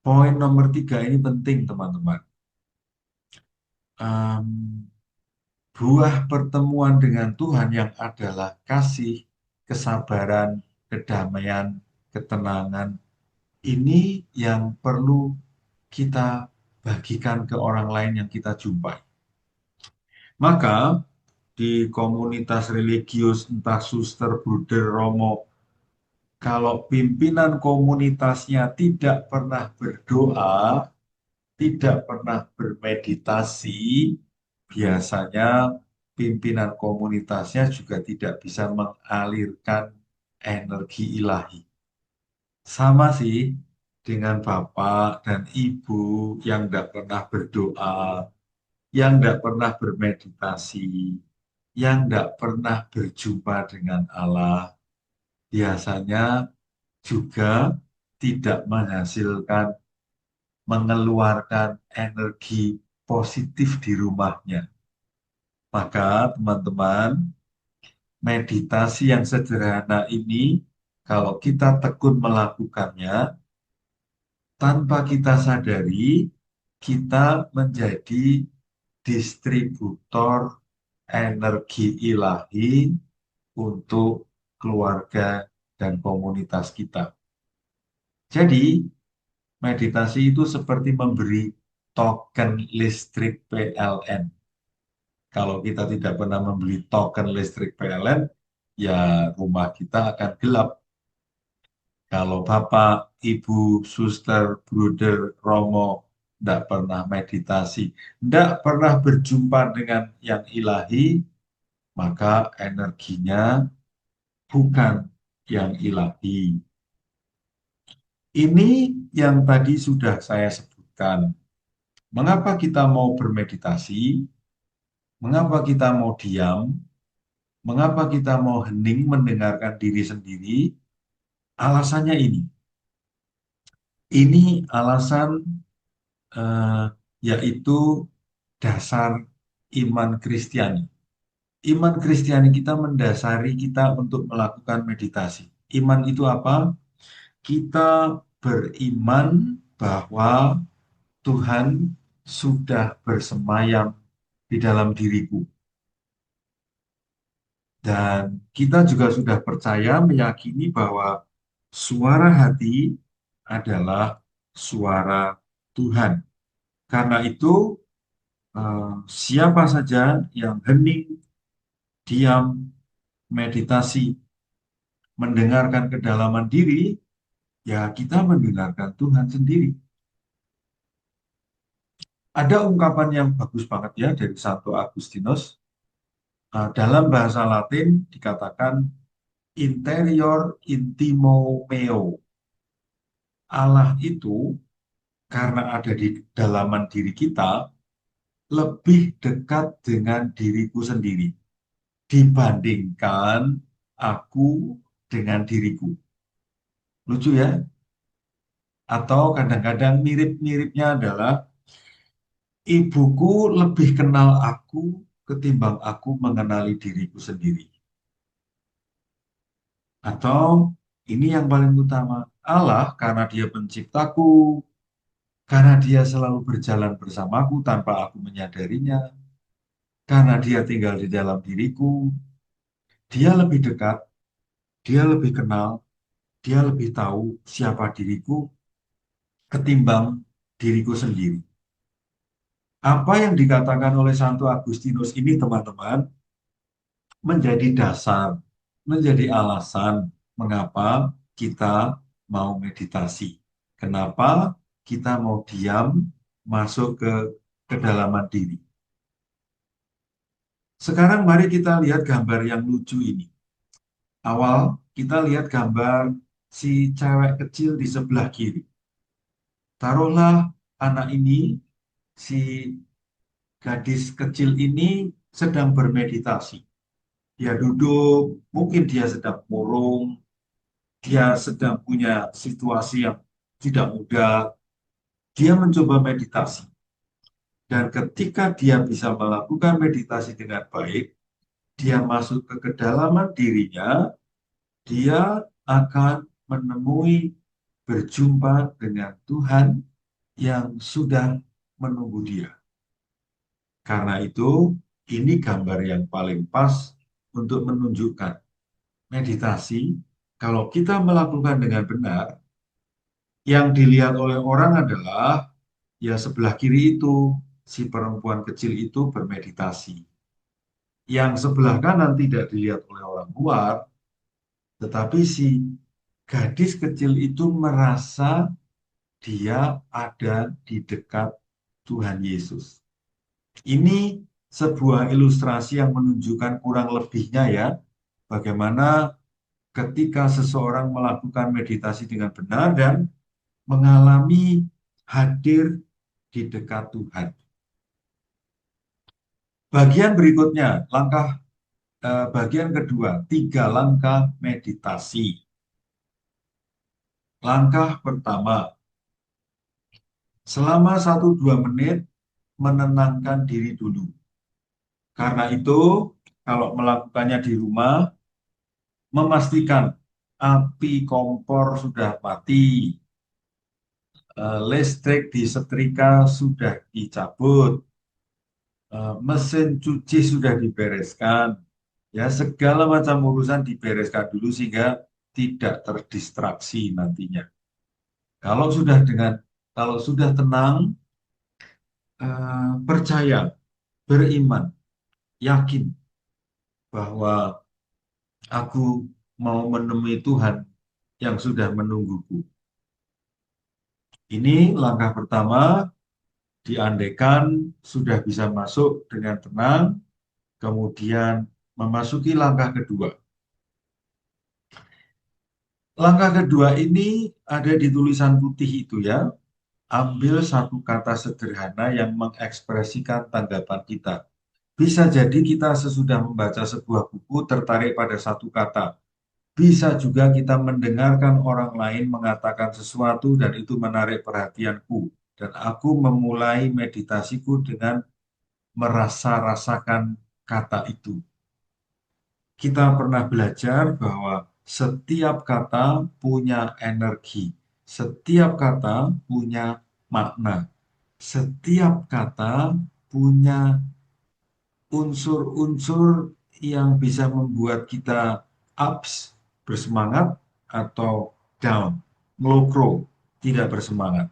Poin nomor tiga ini penting, teman-teman. Buah pertemuan dengan Tuhan yang adalah kasih, kesabaran, kedamaian, ketenangan. Ini yang perlu kita bagikan ke orang lain yang kita jumpai. Maka di komunitas religius, entah suster, bruder, romo, kalau pimpinan komunitasnya tidak pernah berdoa, tidak pernah bermeditasi, biasanya pimpinan komunitasnya juga tidak bisa mengalirkan energi ilahi. Sama sih dengan bapak dan ibu yang tidak pernah berdoa, yang tidak pernah bermeditasi, yang tidak pernah berjumpa dengan Allah, biasanya juga tidak menghasilkan, mengeluarkan energi positif di rumahnya. Maka teman-teman, meditasi yang sederhana ini, kalau kita tekun melakukannya, tanpa kita sadari, kita menjadi distributor energi ilahi untuk keluarga dan komunitas kita. Jadi, meditasi itu seperti memberi token listrik PLN. Kalau kita tidak pernah membeli token listrik PLN, ya rumah kita akan gelap. Kalau bapak, ibu, suster, bruder, romo tidak pernah meditasi, tidak pernah berjumpa dengan yang ilahi, maka energinya bukan yang ilahi. Ini yang tadi sudah saya sebutkan. Mengapa kita mau bermeditasi? Mengapa kita mau diam? Mengapa kita mau hening mendengarkan diri sendiri? Alasannya ini. Ini alasan yaitu dasar iman Kristiani. Iman Kristiani kita mendasari kita untuk melakukan meditasi. Iman itu apa? Kita beriman bahwa Tuhan sudah bersemayam di dalam diriku. Dan kita juga sudah percaya, meyakini bahwa suara hati adalah suara Tuhan. Karena itu, siapa saja yang hening, diam, meditasi, mendengarkan kedalaman diri, ya kita mendengarkan Tuhan sendiri. Ada ungkapan yang bagus banget ya dari Santo Agustinus. Dalam bahasa Latin dikatakan interior intimo meo. Allah itu karena ada di dalaman diri kita lebih dekat dengan diriku sendiri dibandingkan aku dengan diriku. Lucu ya? Atau kadang-kadang mirip-miripnya adalah ibuku lebih kenal aku ketimbang aku mengenali diriku sendiri. Atau ini yang paling utama, Allah karena dia penciptaku, karena dia selalu berjalan bersamaku tanpa aku menyadarinya, karena dia tinggal di dalam diriku, dia lebih dekat, dia lebih kenal, dia lebih tahu siapa diriku ketimbang diriku sendiri. Apa yang dikatakan oleh Santo Agustinus ini, teman-teman, menjadi dasar, menjadi alasan mengapa kita mau meditasi. Kenapa kita mau diam, masuk ke kedalaman diri. Sekarang mari kita lihat gambar yang lucu ini. Awal kita lihat gambar si cewek kecil di sebelah kiri. Taruhlah anak ini, si gadis kecil ini sedang bermeditasi. Dia duduk, mungkin dia sedang murung, dia sedang punya situasi yang tidak mudah. Dia mencoba meditasi. Dan ketika dia bisa melakukan meditasi dengan baik, dia masuk ke kedalaman dirinya, dia akan menemui berjumpa dengan Tuhan yang sudah menunggu dia. Karena itu, ini gambar yang paling pas untuk menunjukkan meditasi Kalau kita melakukan dengan benar, yang dilihat oleh orang adalah ya sebelah kiri itu, si perempuan kecil itu bermeditasi. Yang sebelah kanan tidak dilihat oleh orang luar, tetapi si gadis kecil itu merasa dia ada di dekat Tuhan Yesus. Ini sebuah ilustrasi yang menunjukkan kurang lebihnya ya, bagaimana ketika seseorang melakukan meditasi dengan benar dan mengalami hadir di dekat Tuhan. Bagian berikutnya, bagian kedua, 3 langkah meditasi. Langkah pertama, selama 1-2 menit menenangkan diri dulu. Karena itu, kalau melakukannya di rumah, memastikan api kompor sudah mati, listrik di setrika sudah dicabut, mesin cuci sudah dibereskan, ya segala macam urusan dibereskan dulu sehingga tidak terdistraksi nantinya. Kalau sudah kalau sudah tenang, percaya, beriman, yakin bahwa aku mau menemui Tuhan yang sudah menungguku. Ini langkah pertama, diandaikan sudah bisa masuk dengan tenang, kemudian memasuki langkah kedua. Langkah kedua ini ada di tulisan putih itu ya. Ambil satu kata sederhana yang mengekspresikan tanggapan kita. Bisa jadi kita sesudah membaca sebuah buku tertarik pada satu kata. Bisa juga kita mendengarkan orang lain mengatakan sesuatu dan itu menarik perhatianku. Dan aku memulai meditasiku dengan merasa-rasakan kata itu. Kita pernah belajar bahwa setiap kata punya energi, setiap kata punya makna, setiap kata punya unsur-unsur yang bisa membuat kita ups, bersemangat, atau down, ngelokro, tidak bersemangat.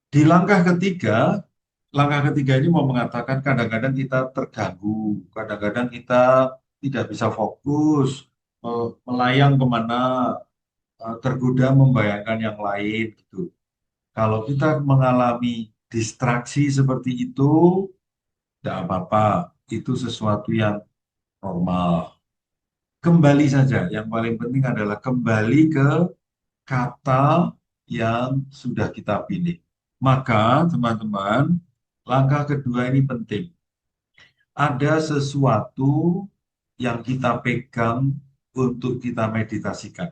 Di langkah ketiga ini mau mengatakan kadang-kadang kita terganggu, kadang-kadang kita tidak bisa fokus, melayang kemana, tergoda membayangkan yang lain gitu. Kalau kita mengalami distraksi seperti itu, tidak apa-apa, itu sesuatu yang normal. Kembali saja, yang paling penting adalah kembali ke kata yang sudah kita pilih. Maka, teman-teman, langkah kedua ini penting. Ada sesuatu yang kita pegang untuk kita meditasikan.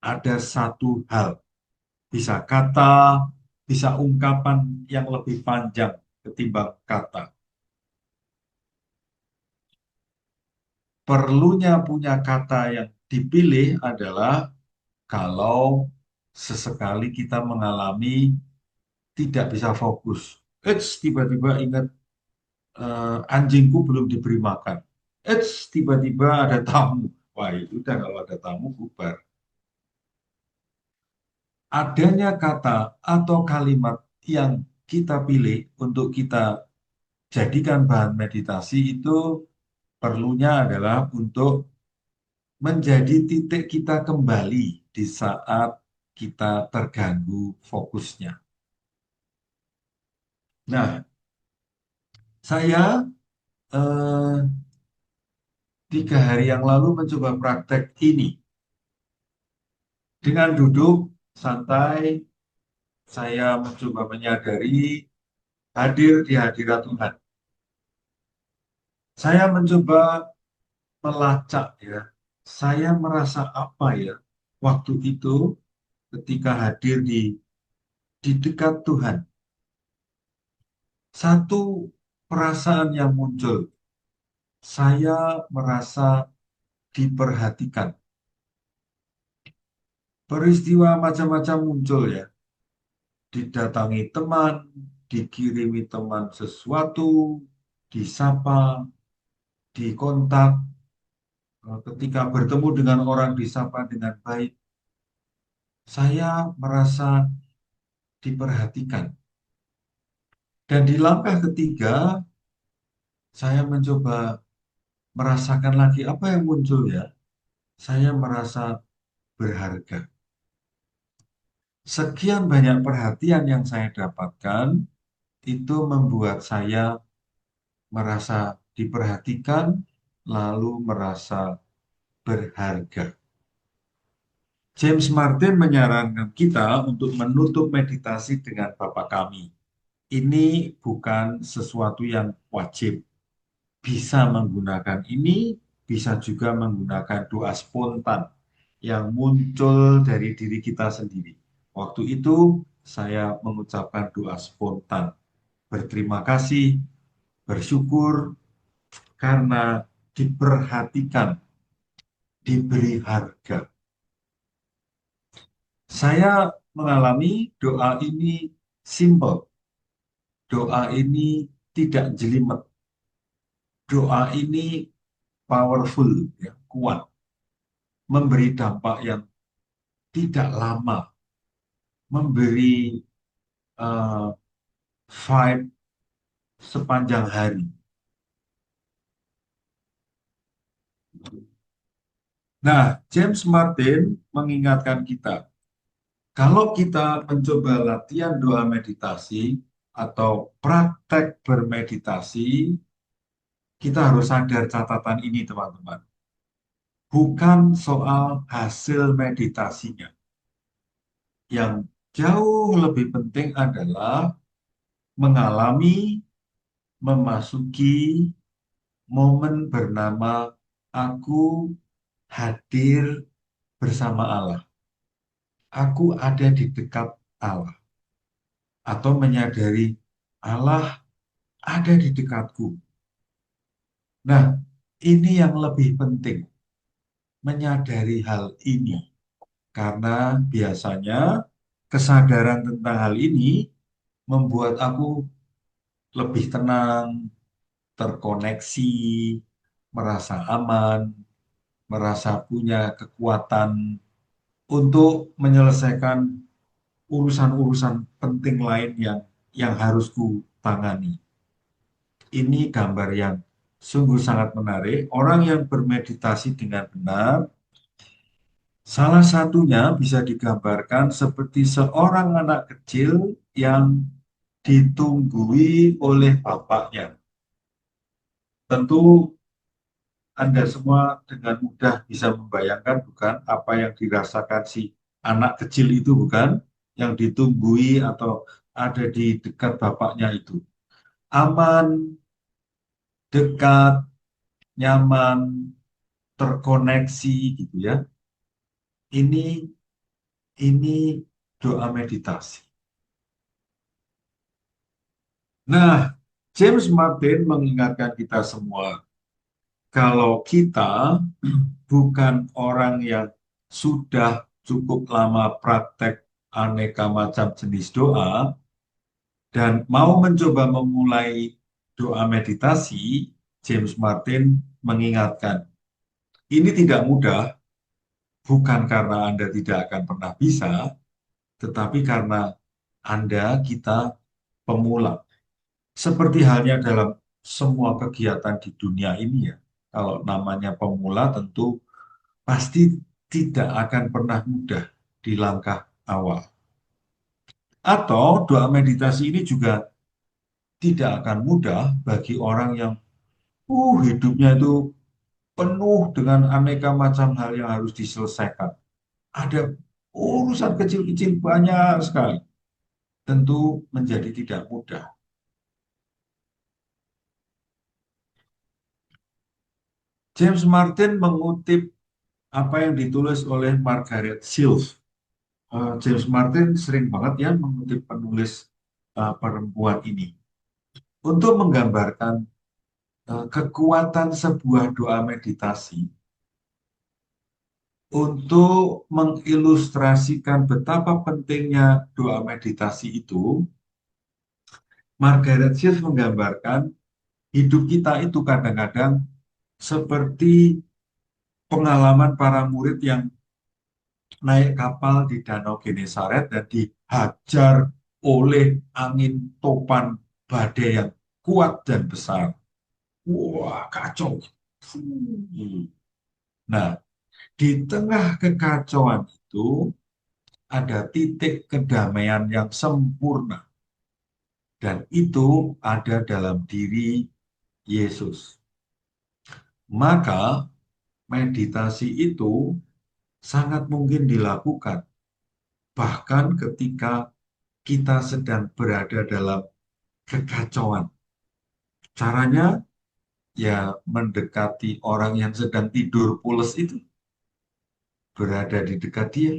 Ada satu hal, bisa kata, bisa ungkapan yang lebih panjang ketimbang kata. Perlunya punya kata yang dipilih adalah kalau sesekali kita mengalami tidak bisa fokus. Tiba-tiba ingat anjingku belum diberi makan. Tiba-tiba ada tamu. Wah, itu udah kalau ada tamu bubar. Adanya kata atau kalimat yang kita pilih untuk kita jadikan bahan meditasi itu perlunya adalah untuk menjadi titik kita kembali di saat kita terganggu fokusnya. Nah, saya eh, 3 hari yang lalu mencoba praktek ini. Dengan duduk santai, saya mencoba menyadari hadir di hadirat Tuhan. Saya mencoba melacak ya, saya merasa apa ya waktu itu ketika hadir di dekat Tuhan. Satu perasaan yang muncul, saya merasa diperhatikan. Peristiwa macam-macam muncul ya, didatangi teman, dikirimi teman sesuatu, disapa, dikontak, Ketika bertemu dengan orang disapa dengan baik, saya merasa diperhatikan. Dan di langkah ketiga, saya mencoba merasakan lagi apa yang muncul ya. Saya merasa berharga. Sekian banyak perhatian yang saya dapatkan, itu membuat saya merasa diperhatikan, lalu merasa berharga. James Martin menyarankan kita untuk menutup meditasi dengan Bapa Kami. Ini bukan sesuatu yang wajib. Bisa menggunakan ini, bisa juga menggunakan doa spontan yang muncul dari diri kita sendiri. Waktu itu saya mengucapkan doa spontan. Berterima kasih, bersyukur karena diperhatikan, diberi harga. Saya mengalami doa ini simple. Doa ini tidak jelimet. Doa ini powerful, ya, kuat. Memberi dampak yang tidak lama. Memberi uh, vibe sepanjang hari. Nah, James Martin mengingatkan kita, kalau kita mencoba latihan doa meditasi atau praktek bermeditasi, kita harus sadar catatan ini, teman-teman. Bukan soal hasil meditasinya. Yang jauh lebih penting adalah mengalami, memasuki momen bernama aku hadir bersama Allah. Aku ada di dekat Allah. Atau menyadari Allah ada di dekatku. Nah, ini yang lebih penting. Menyadari hal ini. Karena biasanya kesadaran tentang hal ini membuat aku lebih tenang, terkoneksi, merasa aman, merasa punya kekuatan untuk menyelesaikan urusan-urusan penting lain yang harus ku tangani. Ini gambar yang sungguh sangat menarik. Orang yang bermeditasi dengan benar, salah satunya bisa digambarkan seperti seorang anak kecil yang ditunggui oleh bapaknya. Tentu Anda semua dengan mudah bisa membayangkan, bukan, apa yang dirasakan si anak kecil itu, bukan, yang ditunggui atau ada di dekat bapaknya itu. Aman, dekat, nyaman, terkoneksi gitu ya. Ini ini doa meditasi. Nah, James Martin mengingatkan kita semua, kalau kita bukan orang yang sudah cukup lama praktek aneka macam jenis doa dan mau mencoba memulai doa meditasi, James Martin mengingatkan, ini tidak mudah, bukan karena Anda tidak akan pernah bisa, tetapi karena Anda, kita, pemula. Seperti halnya dalam semua kegiatan di dunia ini ya. Kalau namanya pemula tentu pasti tidak akan pernah mudah di langkah awal. Atau doa meditasi ini juga tidak akan mudah bagi orang yang hidupnya itu penuh dengan aneka macam hal yang harus diselesaikan. Ada urusan kecil-kecil banyak sekali. Tentu menjadi tidak mudah. James Martin mengutip apa yang ditulis oleh Margaret Silf. James Martin sering banget ya mengutip penulis perempuan ini untuk menggambarkan kekuatan sebuah doa meditasi, untuk mengilustrasikan betapa pentingnya doa meditasi itu. Margaret Silf menggambarkan hidup kita itu kadang-kadang seperti pengalaman para murid yang naik kapal di Danau Genesaret dan dihajar oleh angin topan badai yang kuat dan besar. Wah, kacau. Nah, di tengah kekacauan itu ada titik kedamaian yang sempurna. Dan itu ada dalam diri Yesus. Maka meditasi itu sangat mungkin dilakukan. Bahkan ketika kita sedang berada dalam kekacauan. Caranya ya mendekati orang yang sedang tidur pules itu. Berada di dekat dia.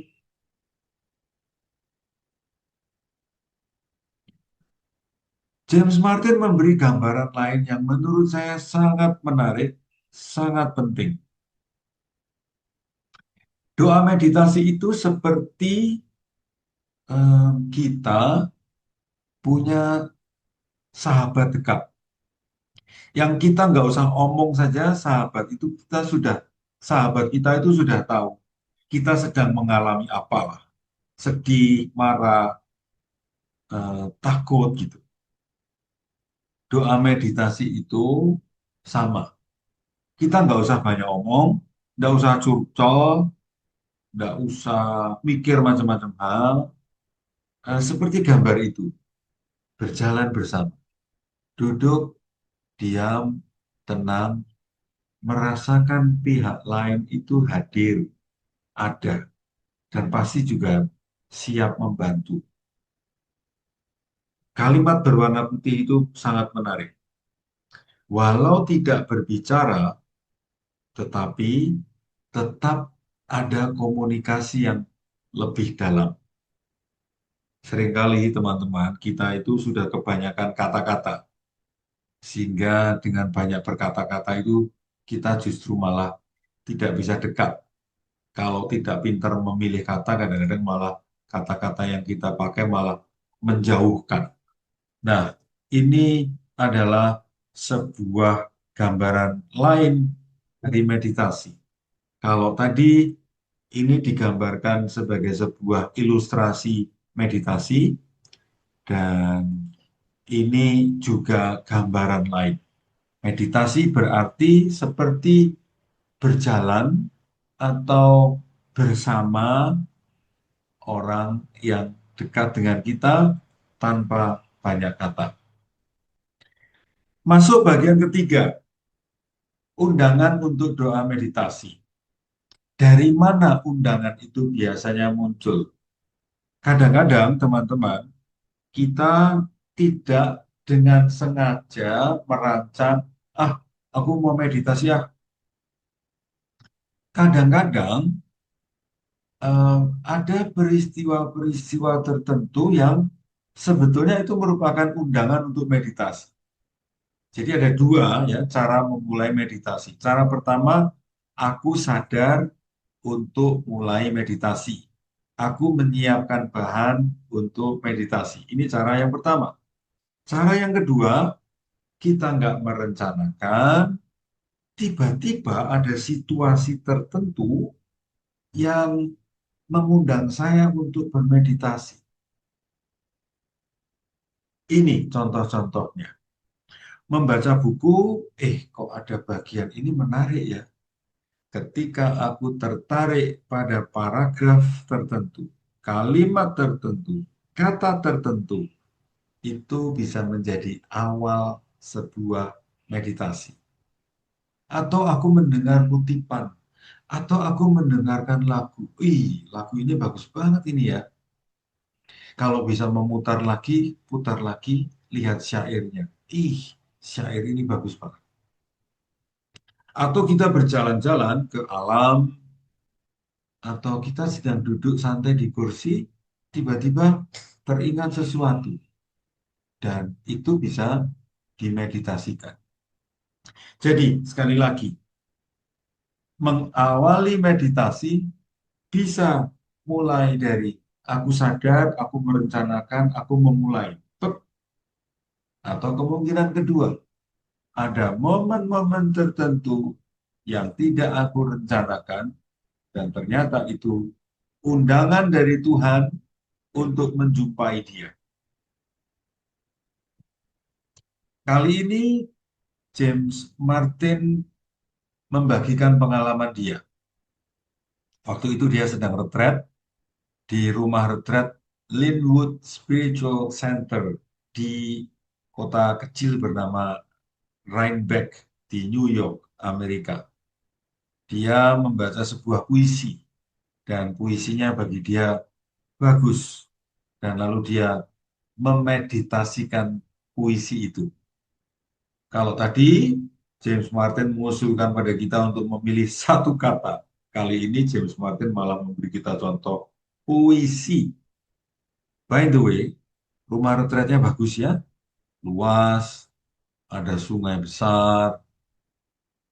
James Martin memberi gambaran lain yang menurut saya sangat menarik, sangat penting. Doa meditasi itu seperti kita punya sahabat dekat. Yang kita nggak usah omong saja, sahabat kita itu sudah tahu. Kita sedang mengalami apalah. Sedih, marah, takut gitu. Doa meditasi itu sama. Kita nggak usah banyak omong, nggak usah curcol, nggak usah mikir macam-macam hal. Seperti gambar itu, berjalan bersama. Duduk, diam, tenang, merasakan pihak lain itu hadir, ada, dan pasti juga siap membantu. Kalimat berwarna putih itu sangat menarik. Walau tidak berbicara, tetapi tetap ada komunikasi yang lebih dalam. Seringkali teman-teman, kita itu sudah kebanyakan kata-kata. Sehingga dengan banyak berkata-kata itu, kita justru malah tidak bisa dekat. Kalau tidak pintar memilih kata, kadang-kadang malah kata-kata yang kita pakai malah menjauhkan. Nah, ini adalah sebuah gambaran lain dari meditasi. Kalau tadi ini digambarkan sebagai sebuah ilustrasi meditasi, dan ini juga gambaran lain. Meditasi berarti seperti berjalan atau bersama orang yang dekat dengan kita tanpa banyak kata. Masuk bagian ketiga, undangan untuk doa meditasi. Dari mana undangan itu biasanya muncul? Kadang-kadang teman-teman, kita tidak dengan sengaja merancang, aku mau meditasi ya. Kadang-kadang ada peristiwa-peristiwa tertentu yang sebetulnya itu merupakan undangan untuk meditasi. Jadi ada dua ya cara memulai meditasi. Cara pertama, aku sadar untuk mulai meditasi. Aku menyiapkan bahan untuk meditasi. Ini cara yang pertama. Cara yang kedua, kita nggak merencanakan, tiba-tiba ada situasi tertentu yang mengundang saya untuk bermeditasi. Ini contoh-contohnya. Membaca buku, kok ada bagian ini menarik ya. Ketika aku tertarik pada paragraf tertentu, kalimat tertentu, kata tertentu, itu bisa menjadi awal sebuah meditasi. Atau aku mendengar kutipan, atau aku mendengarkan lagu. Lagu ini bagus banget ini ya. Kalau bisa memutar lagi, putar lagi, lihat syairnya. Syair ini bagus banget. Atau kita berjalan-jalan ke alam, atau kita sedang duduk santai di kursi, tiba-tiba teringat sesuatu. Dan itu bisa dimeditasikan. Jadi, sekali lagi, mengawali meditasi bisa mulai dari aku sadar, aku merencanakan, aku memulai. Atau kemungkinan kedua, ada momen-momen tertentu yang tidak aku rencanakan, dan ternyata itu undangan dari Tuhan untuk menjumpai dia. Kali ini James Martin membagikan pengalaman dia. Waktu itu dia sedang retret di rumah retret Linwood Spiritual Center di kota kecil bernama Rhinebeck di New York, Amerika. Dia membaca sebuah puisi dan puisinya bagi dia bagus. Dan lalu dia memeditasikan puisi itu. Kalau tadi James Martin mengusulkan pada kita untuk memilih satu kata, kali ini James Martin malah memberi kita contoh puisi. By the way, rumah retretnya bagus ya, luas, ada sungai besar.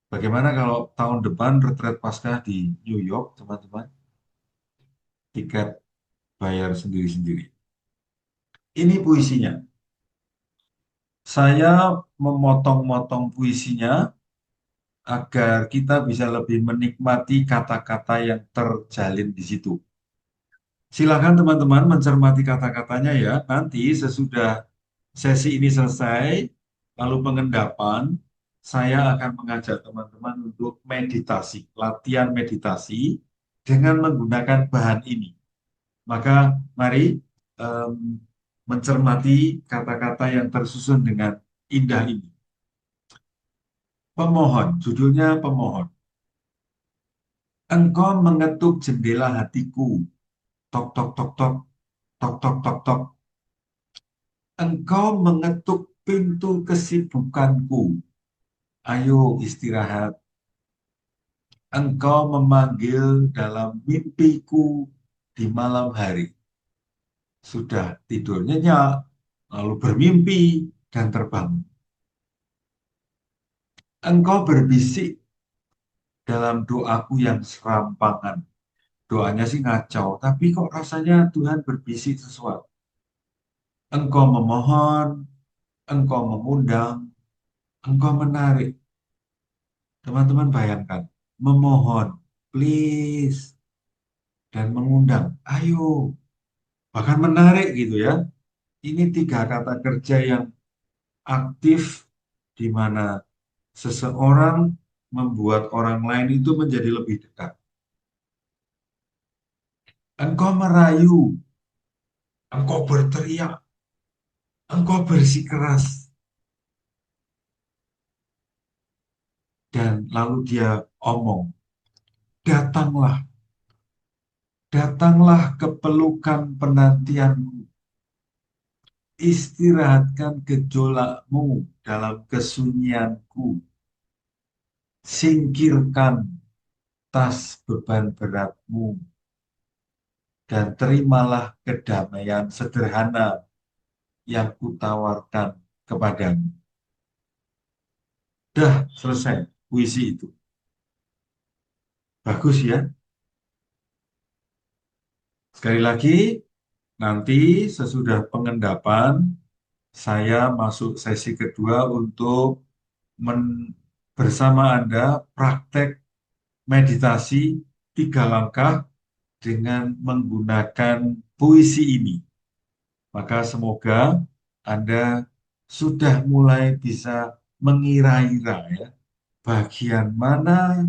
Bagaimana kalau tahun depan retret Paskah di New York, teman-teman? Tiket bayar sendiri-sendiri. Ini puisinya. Saya memotong-motong puisinya agar kita bisa lebih menikmati kata-kata yang terjalin di situ. Silakan teman-teman mencermati kata-katanya ya. Nanti sesudah sesi ini selesai, lalu pengendapan, saya akan mengajak teman-teman untuk meditasi, latihan meditasi dengan menggunakan bahan ini. Maka mari em, mencermati kata-kata yang tersusun dengan indah ini. Pemohon, judulnya pemohon. Engkau mengetuk jendela hatiku, tok tok tok tok, tok tok tok tok. Engkau mengetuk pintu kesibukanku. Ayo istirahat. Engkau memanggil dalam mimpiku di malam hari. Sudah tidur nyenyak, lalu bermimpi dan terbangun. Engkau berbisik dalam doaku yang serampangan. Doanya sih ngacau, tapi kok rasanya Tuhan berbisik sesuatu. Engkau memohon, engkau mengundang, engkau menarik. Teman-teman bayangkan, memohon, please, dan mengundang, ayo, bahkan menarik gitu ya. Ini tiga kata kerja yang aktif di mana seseorang membuat orang lain itu menjadi lebih dekat. Engkau merayu, engkau berteriak, engkau bersikeras. Dan lalu dia omong, datanglah, datanglah ke pelukan penantianku. Istirahatkan gejolakmu dalam kesunyianku. Singkirkan tas beban beratmu. Dan terimalah kedamaian sederhana yang kutawarkan kepadamu. Dah selesai puisi itu. Bagus ya. Sekali lagi, nanti sesudah pengendapan, saya masuk sesi kedua untuk bersama Anda praktek meditasi 3 langkah dengan menggunakan puisi ini. Maka semoga Anda sudah mulai bisa mengira-ira ya, bagian mana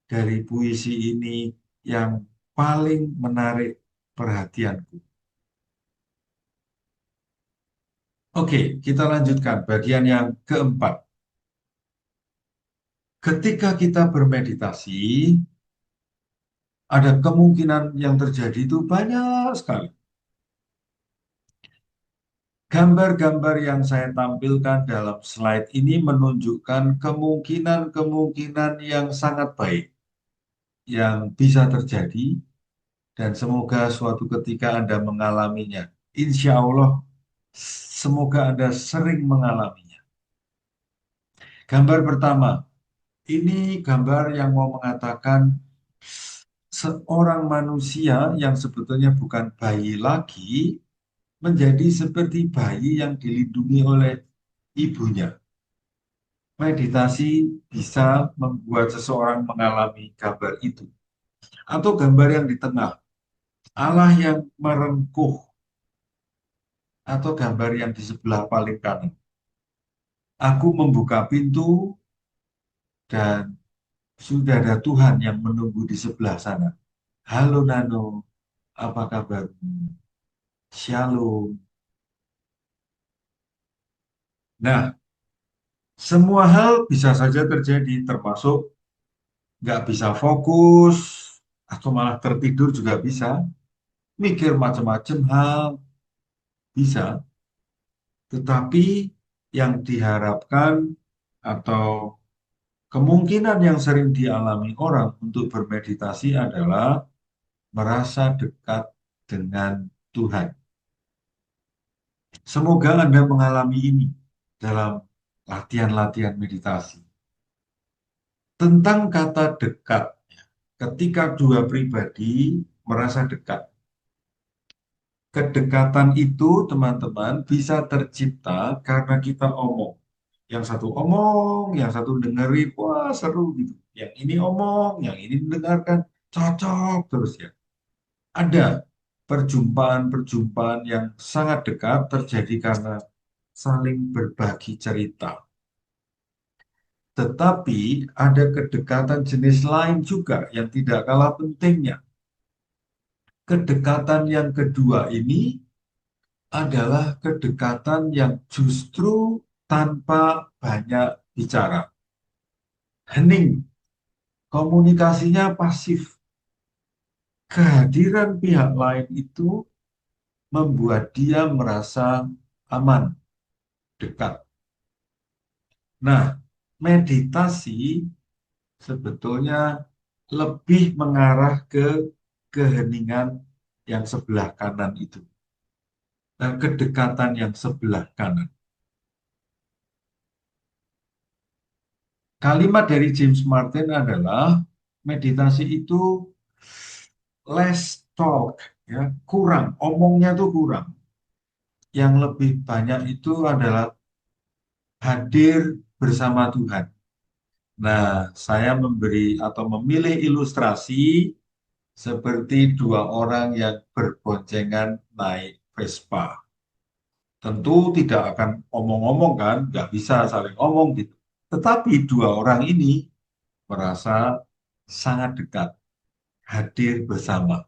dari puisi ini yang paling menarik perhatianku. Oke, kita lanjutkan bagian yang keempat. Ketika kita bermeditasi, ada kemungkinan yang terjadi itu banyak sekali. Gambar-gambar yang saya tampilkan dalam slide ini menunjukkan kemungkinan-kemungkinan yang sangat baik yang bisa terjadi dan semoga suatu ketika Anda mengalaminya. Insya Allah, semoga Anda sering mengalaminya. Gambar pertama, ini gambar yang mau mengatakan seorang manusia yang sebetulnya bukan bayi lagi menjadi seperti bayi yang dilindungi oleh ibunya. meditasi bisa membuat seseorang mengalami gambar itu. Atau gambar yang di tengah, Allah yang merengkuh, atau gambar yang di sebelah paling kanan. Aku membuka pintu dan sudah ada Tuhan yang menunggu di sebelah sana. Halo Nano, apa kabarmu? Shalom. Nah, semua hal bisa saja terjadi, termasuk nggak bisa fokus, atau malah tertidur juga bisa. Mikir macam-macam hal, bisa. Tetapi yang diharapkan atau kemungkinan yang sering dialami orang untuk bermeditasi adalah merasa dekat dengan Tuhan. Semoga Anda mengalami ini dalam latihan-latihan meditasi. Tentang kata dekat, ketika dua pribadi merasa dekat. Kedekatan itu, teman-teman, bisa tercipta karena kita omong. Yang satu omong, yang satu dengerin, wah seru gitu. Yang ini omong, yang ini mendengarkan, cocok terus ya. Ada perjumpaan-perjumpaan yang sangat dekat terjadi karena saling berbagi cerita. Tetapi ada kedekatan jenis lain juga yang tidak kalah pentingnya. Kedekatan yang kedua ini adalah kedekatan yang justru tanpa banyak bicara. Hening, komunikasinya pasif. Kehadiran pihak lain itu membuat dia merasa aman, dekat. Nah, meditasi sebetulnya lebih mengarah ke keheningan yang sebelah kanan itu. Nah, kedekatan yang sebelah kanan. Kalimat dari James Martin adalah meditasi itu less talk, ya, kurang, omongnya tuh kurang. Yang lebih banyak itu adalah hadir bersama Tuhan. Nah, saya memberi atau memilih ilustrasi seperti dua orang yang berboncengan naik Vespa. Tentu tidak akan omong-omong kan, nggak bisa saling omong gitu. Tetapi dua orang ini merasa sangat dekat, hadir bersama.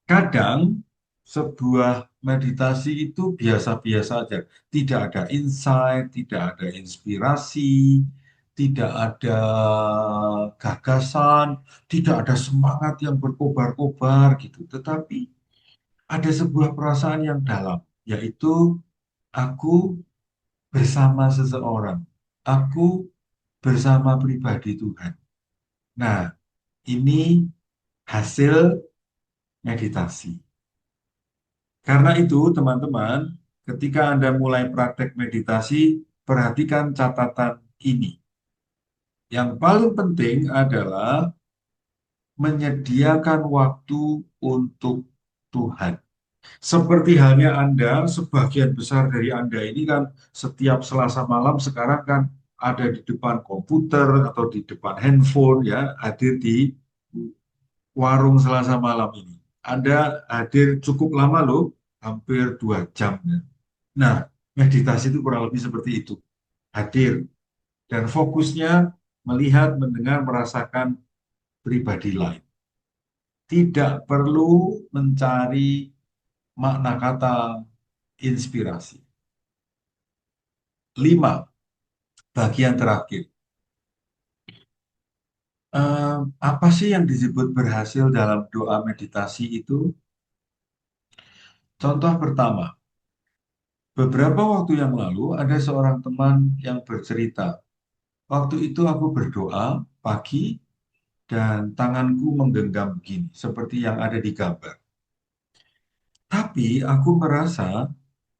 Kadang sebuah meditasi itu biasa-biasa saja, tidak ada insight, tidak ada inspirasi, tidak ada gagasan, tidak ada semangat yang berkobar-kobar gitu. Tetapi ada sebuah perasaan yang dalam, yaitu aku bersama seseorang, aku bersama pribadi Tuhan. Nah, ini hasil meditasi. Karena itu, teman-teman, ketika Anda mulai praktek meditasi, perhatikan catatan ini. Yang paling penting adalah menyediakan waktu untuk Tuhan. Seperti halnya Anda, sebagian besar dari Anda ini kan setiap Selasa malam sekarang kan ada di depan komputer atau di depan handphone ya, hadir di warung Selasa malam ini. Anda hadir cukup lama loh, hampir 2 jam ya. Nah, meditasi itu kurang lebih seperti itu. Hadir dan fokusnya melihat, mendengar, merasakan pribadi lain. Tidak perlu mencari makna kata inspirasi. 5, bagian terakhir. Apa sih yang disebut berhasil dalam doa meditasi itu? Contoh pertama, beberapa waktu yang lalu ada seorang teman yang bercerita. Waktu itu aku berdoa pagi dan tanganku menggenggam begini, seperti yang ada di gambar. Tapi aku merasa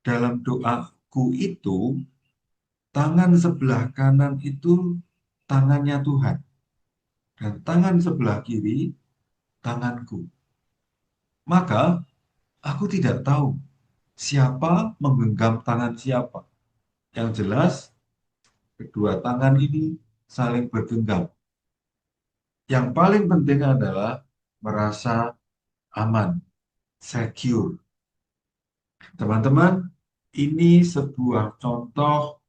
dalam doaku itu, tangan sebelah kanan itu tangannya Tuhan. Dan tangan sebelah kiri, tanganku. Maka aku tidak tahu siapa menggenggam tangan siapa. Yang jelas, kedua tangan ini saling bergenggam. Yang paling penting adalah merasa aman, secure. Teman-teman, ini sebuah contoh,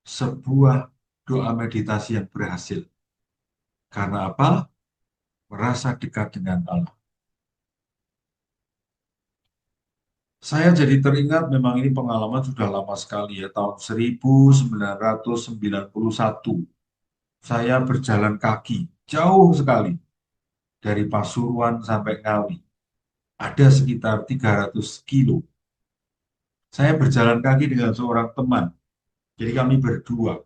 sebuah doa meditasi yang berhasil. Karena apa? Merasa dekat dengan Allah. Saya jadi teringat, memang ini pengalaman sudah lama sekali ya, tahun 1991. Saya berjalan kaki, jauh sekali, dari Pasuruan sampai Ngawi. Ada sekitar 300 kilo. Saya berjalan kaki dengan seorang teman, jadi kami berdua.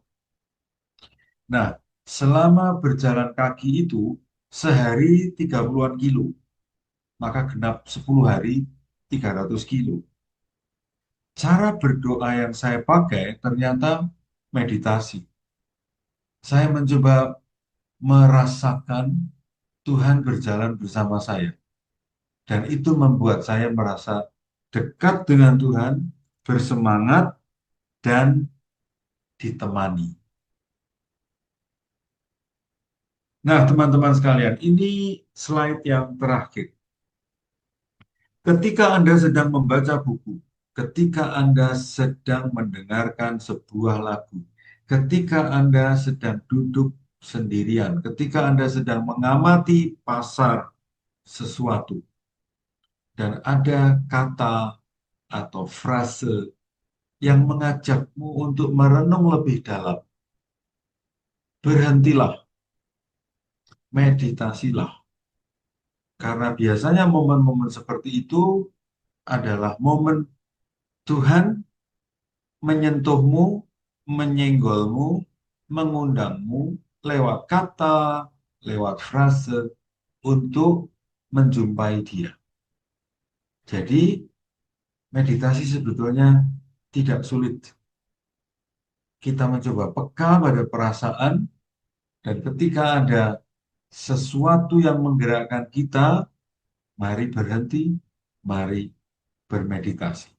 Nah, selama berjalan kaki itu, sehari 30-an kilo, maka genap 10 hari 300 kilo. Cara berdoa yang saya pakai ternyata meditasi. Saya mencoba merasakan Tuhan berjalan bersama saya. Dan itu membuat saya merasa dekat dengan Tuhan, bersemangat, dan ditemani. Nah, teman-teman sekalian, ini slide yang terakhir. Ketika Anda sedang membaca buku, ketika Anda sedang mendengarkan sebuah lagu, ketika Anda sedang duduk sendirian, ketika Anda sedang mengamati pasar sesuatu, dan ada kata atau frase yang mengajakmu untuk merenung lebih dalam, berhentilah, meditasilah. Karena biasanya momen-momen seperti itu adalah momen Tuhan menyentuhmu, menyenggolmu, mengundangmu lewat kata, lewat frase untuk menjumpai Dia. Jadi, meditasi sebetulnya tidak sulit. Kita mencoba peka pada perasaan, dan ketika ada sesuatu yang menggerakkan kita, mari berhenti, mari bermeditasi.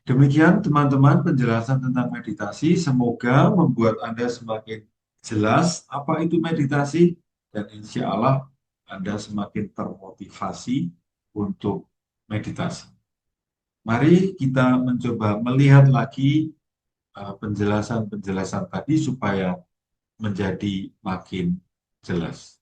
Demikian teman-teman penjelasan tentang meditasi. Semoga membuat Anda semakin jelas apa itu meditasi, dan insya Allah Anda semakin termotivasi untuk meditasi. Mari kita mencoba melihat lagi penjelasan-penjelasan tadi supaya menjadi makin jelas.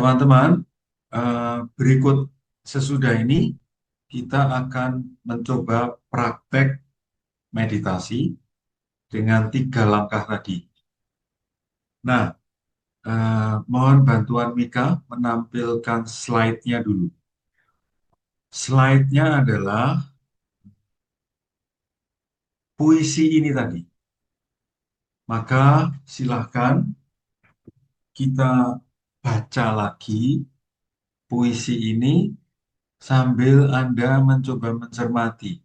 Teman-teman, berikut sesudah ini kita akan mencoba praktek meditasi dengan 3 langkah tadi. Nah, mohon bantuan Mika menampilkan slide-nya dulu. Slide-nya adalah puisi ini tadi. Maka silahkan kita baca lagi puisi ini sambil Anda mencoba mencermati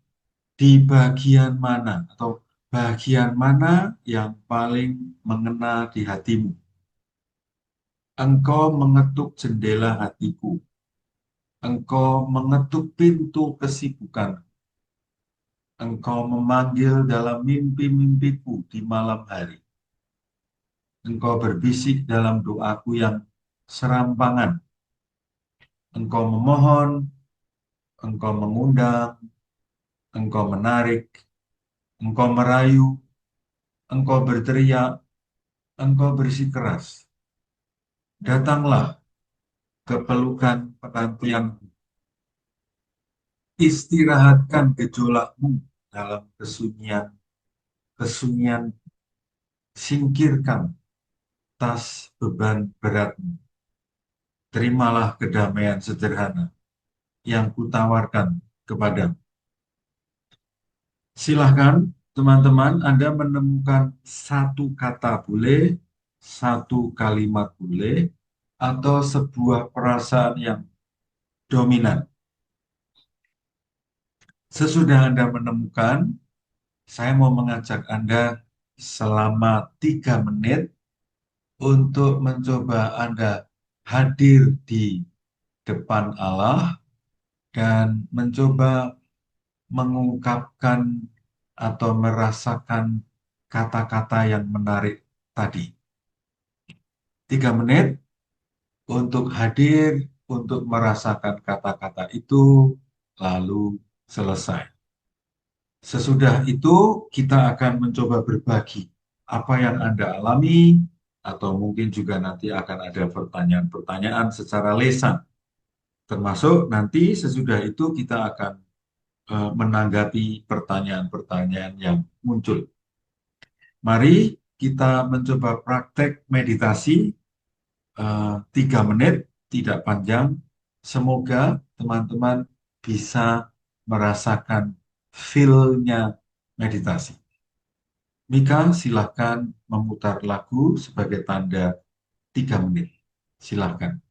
di bagian mana atau bagian mana yang paling mengena di hatimu. Engkau mengetuk jendela hatiku. Engkau mengetuk pintu kesibukan. Engkau memanggil dalam mimpi-mimpiku di malam hari. Engkau berbisik dalam doaku yang serampangan. Engkau memohon, engkau mengundang, engkau menarik, engkau merayu, engkau berteriak, engkau bersikeras. Datanglah ke pelukan penantianku. Istirahatkan gejolakmu dalam kesunyian. Kesunyian, singkirkan tas beban beratmu. Terimalah kedamaian sederhana yang kutawarkan kepadamu. Silahkan teman-teman Anda menemukan satu kata boleh, satu kalimat boleh, atau sebuah perasaan yang dominan. Sesudah Anda menemukan, saya mau mengajak Anda selama 3 menit untuk mencoba Anda hadir di depan Allah dan mencoba mengungkapkan atau merasakan kata-kata yang menarik tadi. 3 menit untuk hadir, untuk merasakan kata-kata itu, lalu selesai. Sesudah itu kita akan mencoba berbagi apa yang Anda alami, atau mungkin juga nanti akan ada pertanyaan-pertanyaan secara lisan. Termasuk nanti sesudah itu kita akan menanggapi pertanyaan-pertanyaan yang muncul. Mari kita mencoba praktek meditasi 3 menit, tidak panjang. Semoga teman-teman bisa merasakan feel-nya meditasi. Mika, silahkan memutar lagu sebagai tanda 3 menit. Silahkan.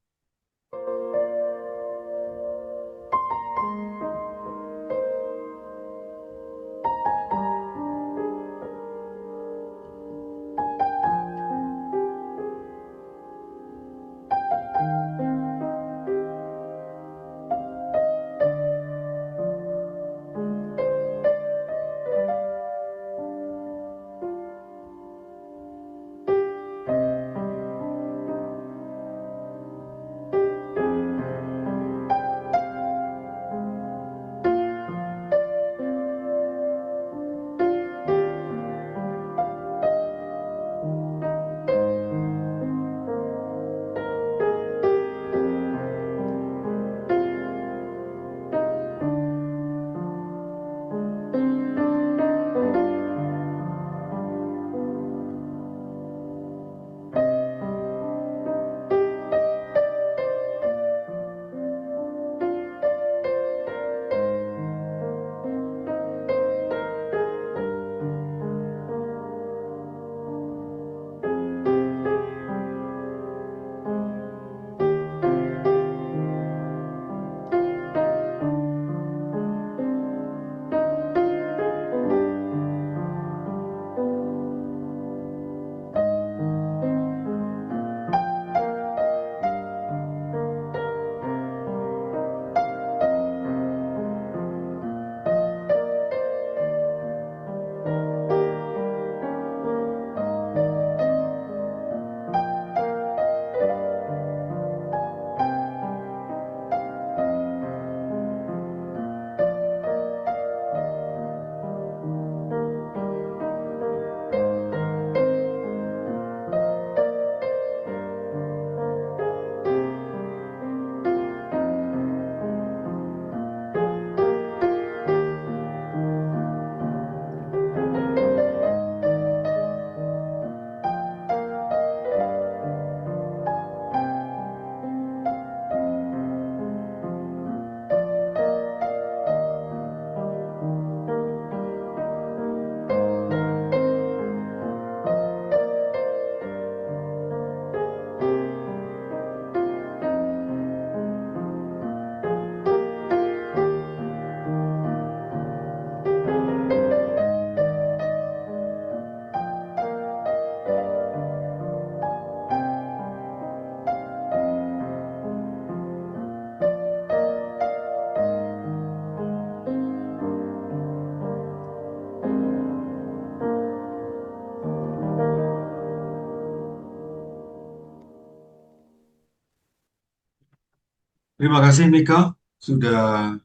Terima kasih Mika sudah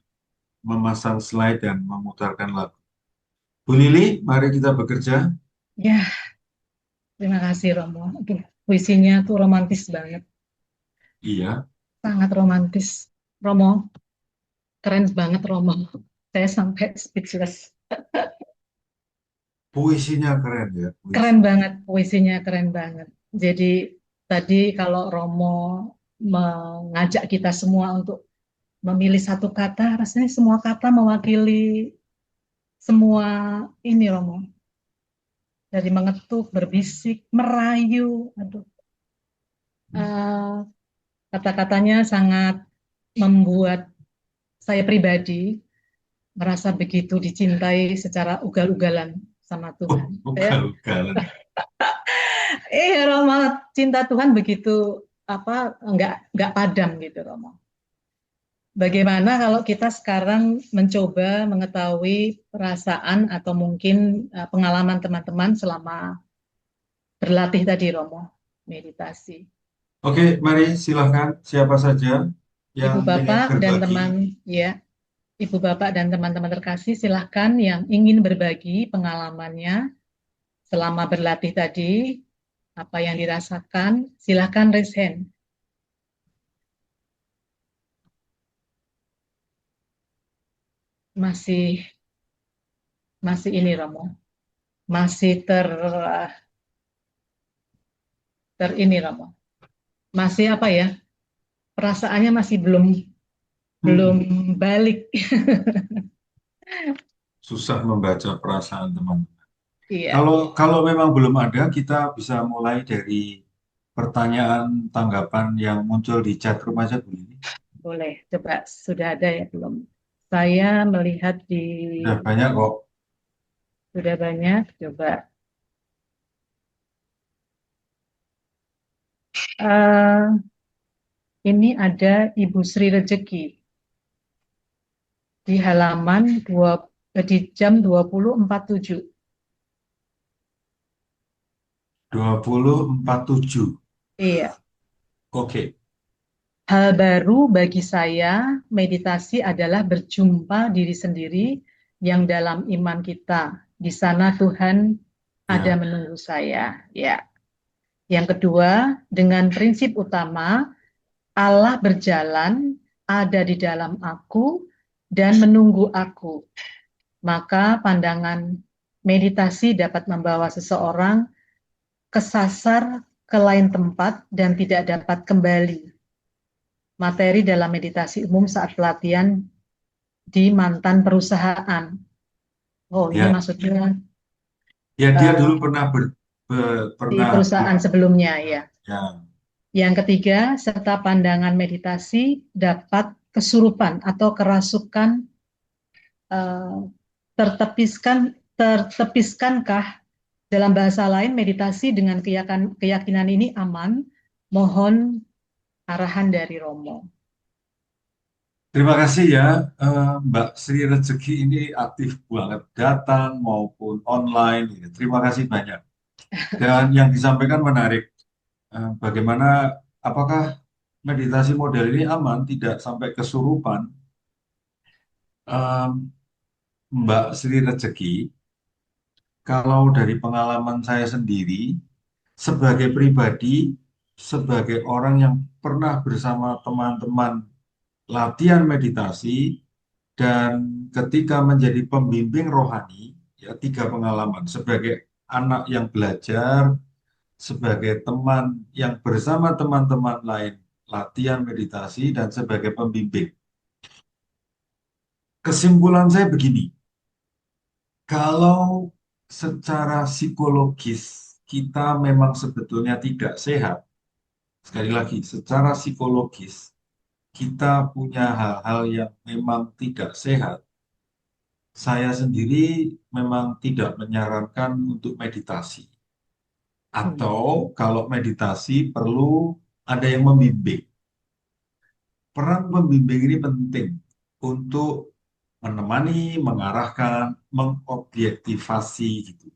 memasang slide dan memutarkan lagu. Bu Lili, mari kita bekerja. Ya, terima kasih Romo. Aduh, puisinya tuh romantis banget, Iya, sangat romantis. Romo, keren banget Romo. Saya sampai speechless. puisinya keren ya, Keren puisinya. banget, puisinya keren banget. Jadi tadi kalau Romo mengajak kita semua untuk memilih satu kata, rasanya semua kata mewakili semua ini Romo. Dari mengetuk, berbisik, merayu. Aduh, eh, kata-katanya sangat membuat saya pribadi merasa begitu dicintai secara ugal-ugalan sama Oh, Tuhan. Ya, ugal-ugalan. Romo, cinta Tuhan begitu apa nggak padam gitu Romo. Bagaimana kalau kita sekarang mencoba mengetahui perasaan atau mungkin pengalaman teman-teman selama berlatih tadi Romo, meditasi. Oke, mari silahkan siapa saja Ibu yang ingin Bapak dan berbagi. teman ya, Ibu Bapak dan teman-teman terkasih, silahkan yang ingin berbagi pengalamannya selama berlatih tadi, apa yang dirasakan, silahkan raise hand. Masih masih ini Romo, masih ter ini Romo, masih apa ya? Perasaannya masih belum belum Hmm, balik. susah membaca perasaan teman. Iya, Kalau kalau memang belum ada, kita bisa mulai dari pertanyaan tanggapan yang muncul di chat room aja Bu Lili. boleh. Coba sudah ada ya belum? Saya melihat di Sudah banyak kok. sudah banyak. Coba. Eh, ini ada Ibu Sri Rejeki di halaman di jam 20.47. 2047. Iya. Oke. Hal baru bagi saya, meditasi adalah berjumpa diri sendiri yang dalam iman kita. Di sana Tuhan ada Ya. menunggu saya. Ya. Yang kedua, dengan prinsip utama, Allah berjalan, ada di dalam aku, dan menunggu aku. Maka pandangan meditasi dapat membawa seseorang kesasar ke lain tempat dan tidak dapat kembali. Materi dalam meditasi umum saat pelatihan di mantan perusahaan. Oh, ini Ya. maksudnya Ya, dia dulu uh, pernah di pernah perusahaan sebelumnya ya. ya. Yang ketiga, serta pandangan meditasi dapat kesurupan atau kerasukan uh, tertepiskankah dalam bahasa lain meditasi dengan keyakinan ini aman? Mohon arahan dari Romo. Terima kasih ya, Mbak Sri Rezeki ini aktif banget datang maupun online. Terima kasih banyak. Dan yang disampaikan menarik. Bagaimana, apakah meditasi model ini aman, tidak sampai kesurupan? Em, Mbak Sri Rezeki, kalau dari pengalaman saya sendiri, sebagai pribadi, sebagai orang yang pernah bersama teman-teman latihan meditasi, dan ketika menjadi pembimbing rohani, ya tiga pengalaman, sebagai anak yang belajar, sebagai teman yang bersama teman-teman lain latihan meditasi, dan sebagai pembimbing. Kesimpulan saya begini, kalau secara psikologis kita memang sebetulnya tidak sehat, sekali lagi, secara psikologis kita punya hal-hal yang memang tidak sehat, saya sendiri memang tidak menyarankan untuk meditasi. Hmm. Atau kalau meditasi perlu ada yang membimbing. Peran pembimbing ini penting untuk menemani, mengarahkan, mengobjektivasi gitu.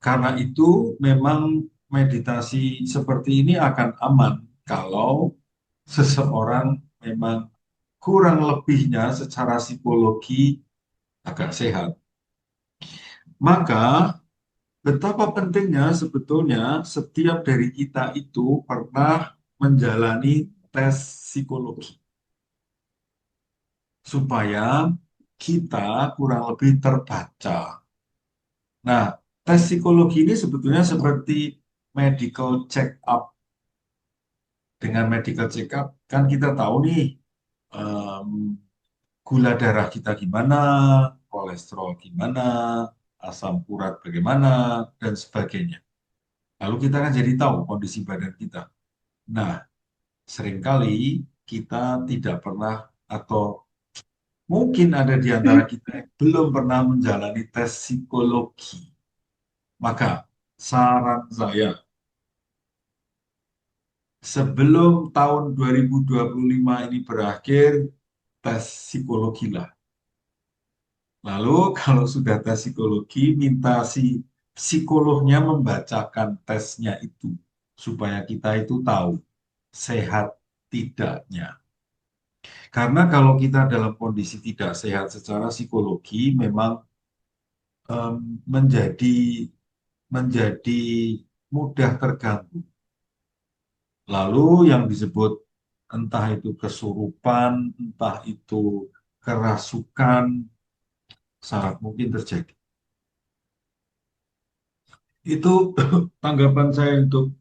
Karena itu memang meditasi seperti ini akan aman kalau seseorang memang kurang lebihnya secara psikologi agak sehat. Maka betapa pentingnya sebetulnya setiap dari kita itu pernah menjalani tes psikologi supaya kita kurang lebih terbaca. Nah, tes psikologi ini sebetulnya seperti medical check up. Dengan medical check up kan kita tahu nih em, gula darah kita gimana, kolesterol gimana, asam urat bagaimana, dan sebagainya. Lalu kita kan jadi tahu kondisi badan kita. Nah, seringkali kita tidak pernah atau mungkin ada di antara kita yang belum pernah menjalani tes psikologi. Maka saran saya, sebelum tahun 2025 ini berakhir, tes psikologi lah. Lalu kalau sudah tes psikologi, minta si psikolognya membacakan tesnya itu supaya kita itu tahu sehat tidaknya. Karena kalau kita dalam kondisi tidak sehat secara psikologi, memang em, menjadi menjadi mudah terganggu. Lalu yang disebut entah itu kesurupan, entah itu kerasukan, sangat mungkin terjadi. Itu tanggapan saya untuk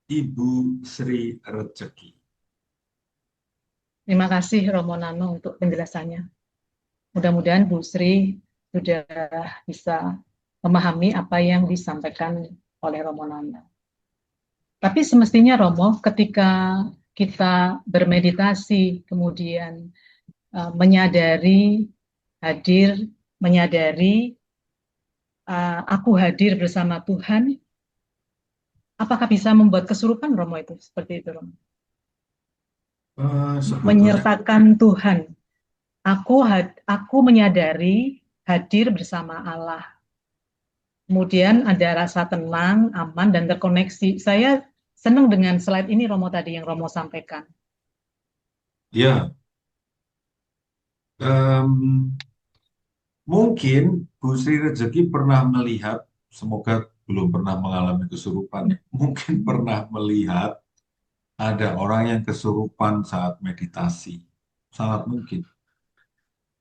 Ibu Sri Rejeki. Terima kasih Romo Nano untuk penjelasannya. Mudah-mudahan Bu Sri sudah bisa memahami apa yang disampaikan oleh Romo Nano. Tapi semestinya Romo, ketika kita bermeditasi, kemudian menyadari, hadir, menyadari aku hadir bersama Tuhan, apakah bisa membuat kesurupan Romo itu? Seperti itu Romo. Sebetulnya Menyertakan Tuhan. Aku menyadari hadir bersama Allah. Kemudian ada rasa tenang, aman, dan terkoneksi. Saya senang dengan slide ini Romo tadi yang Romo sampaikan. ya, em, mungkin Bu Sri Rejeki pernah melihat, semoga belum pernah mengalami kesurupan, mungkin pernah melihat ada orang yang kesurupan saat meditasi. Sangat mungkin.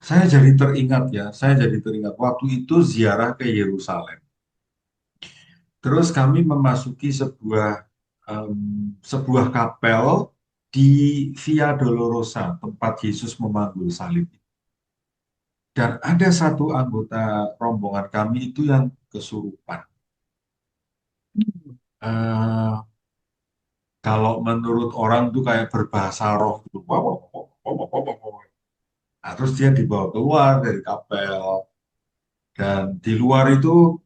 Saya jadi teringat waktu itu ziarah ke Yerusalem. Terus kami memasuki sebuah kapel di Via Dolorosa, tempat Yesus memanggul salib. Dan ada satu anggota rombongan kami itu yang kesurupan. Eh, Kalau menurut orang tuh kayak berbahasa roh gitu. Nah, terus dia dibawa keluar dari kapel dan di luar itu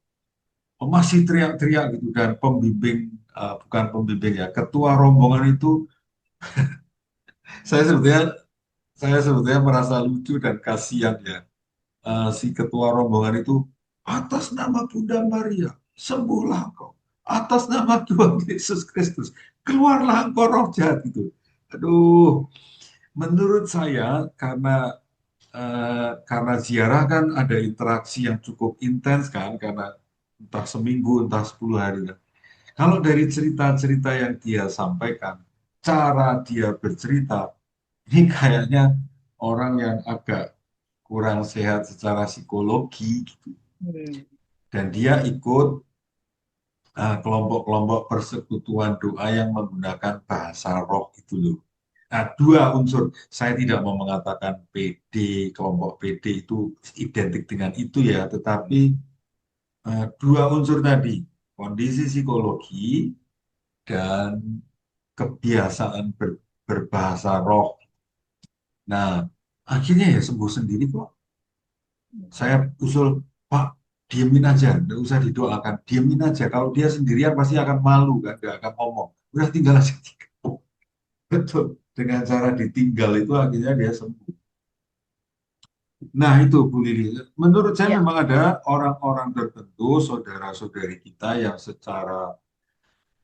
masih teriak-teriak gitu dan bukan pembimbing ya, ketua rombongan itu saya sebetulnya saya sebetulnya merasa lucu dan kasihan ya. Si ketua rombongan itu atas nama Bunda Maria sembuhlah engkau, atas nama Tuhan Yesus Kristus keluarlah engkau roh jahat gitu. Aduh, menurut saya karena ziarah kan ada interaksi yang cukup intens kan karena entah seminggu entah 10 hari kan. Kalau dari cerita-cerita yang dia sampaikan, cara dia bercerita, ini kayaknya orang yang agak kurang sehat secara psikologi gitu. Dan dia ikut kelompok-kelompok persekutuan doa yang menggunakan bahasa roh itu loh. Nah, dua unsur. Saya tidak mau mengatakan PD, kelompok PD itu identik dengan itu ya, tetapi dua unsur tadi, kondisi psikologi dan kebiasaan berbahasa roh. Nah, akhirnya ya sembuh sendiri kok. Saya usul, Pak, diemin aja, nggak usah didoakan, diemin aja. Kalau dia sendirian pasti akan malu kan, nggak akan ngomong. Udah tinggal aja. Betul. Dengan cara ditinggal itu akhirnya dia sembuh. Nah itu Bu Lili, menurut saya Ya, memang ada orang-orang tertentu, saudara-saudari kita yang secara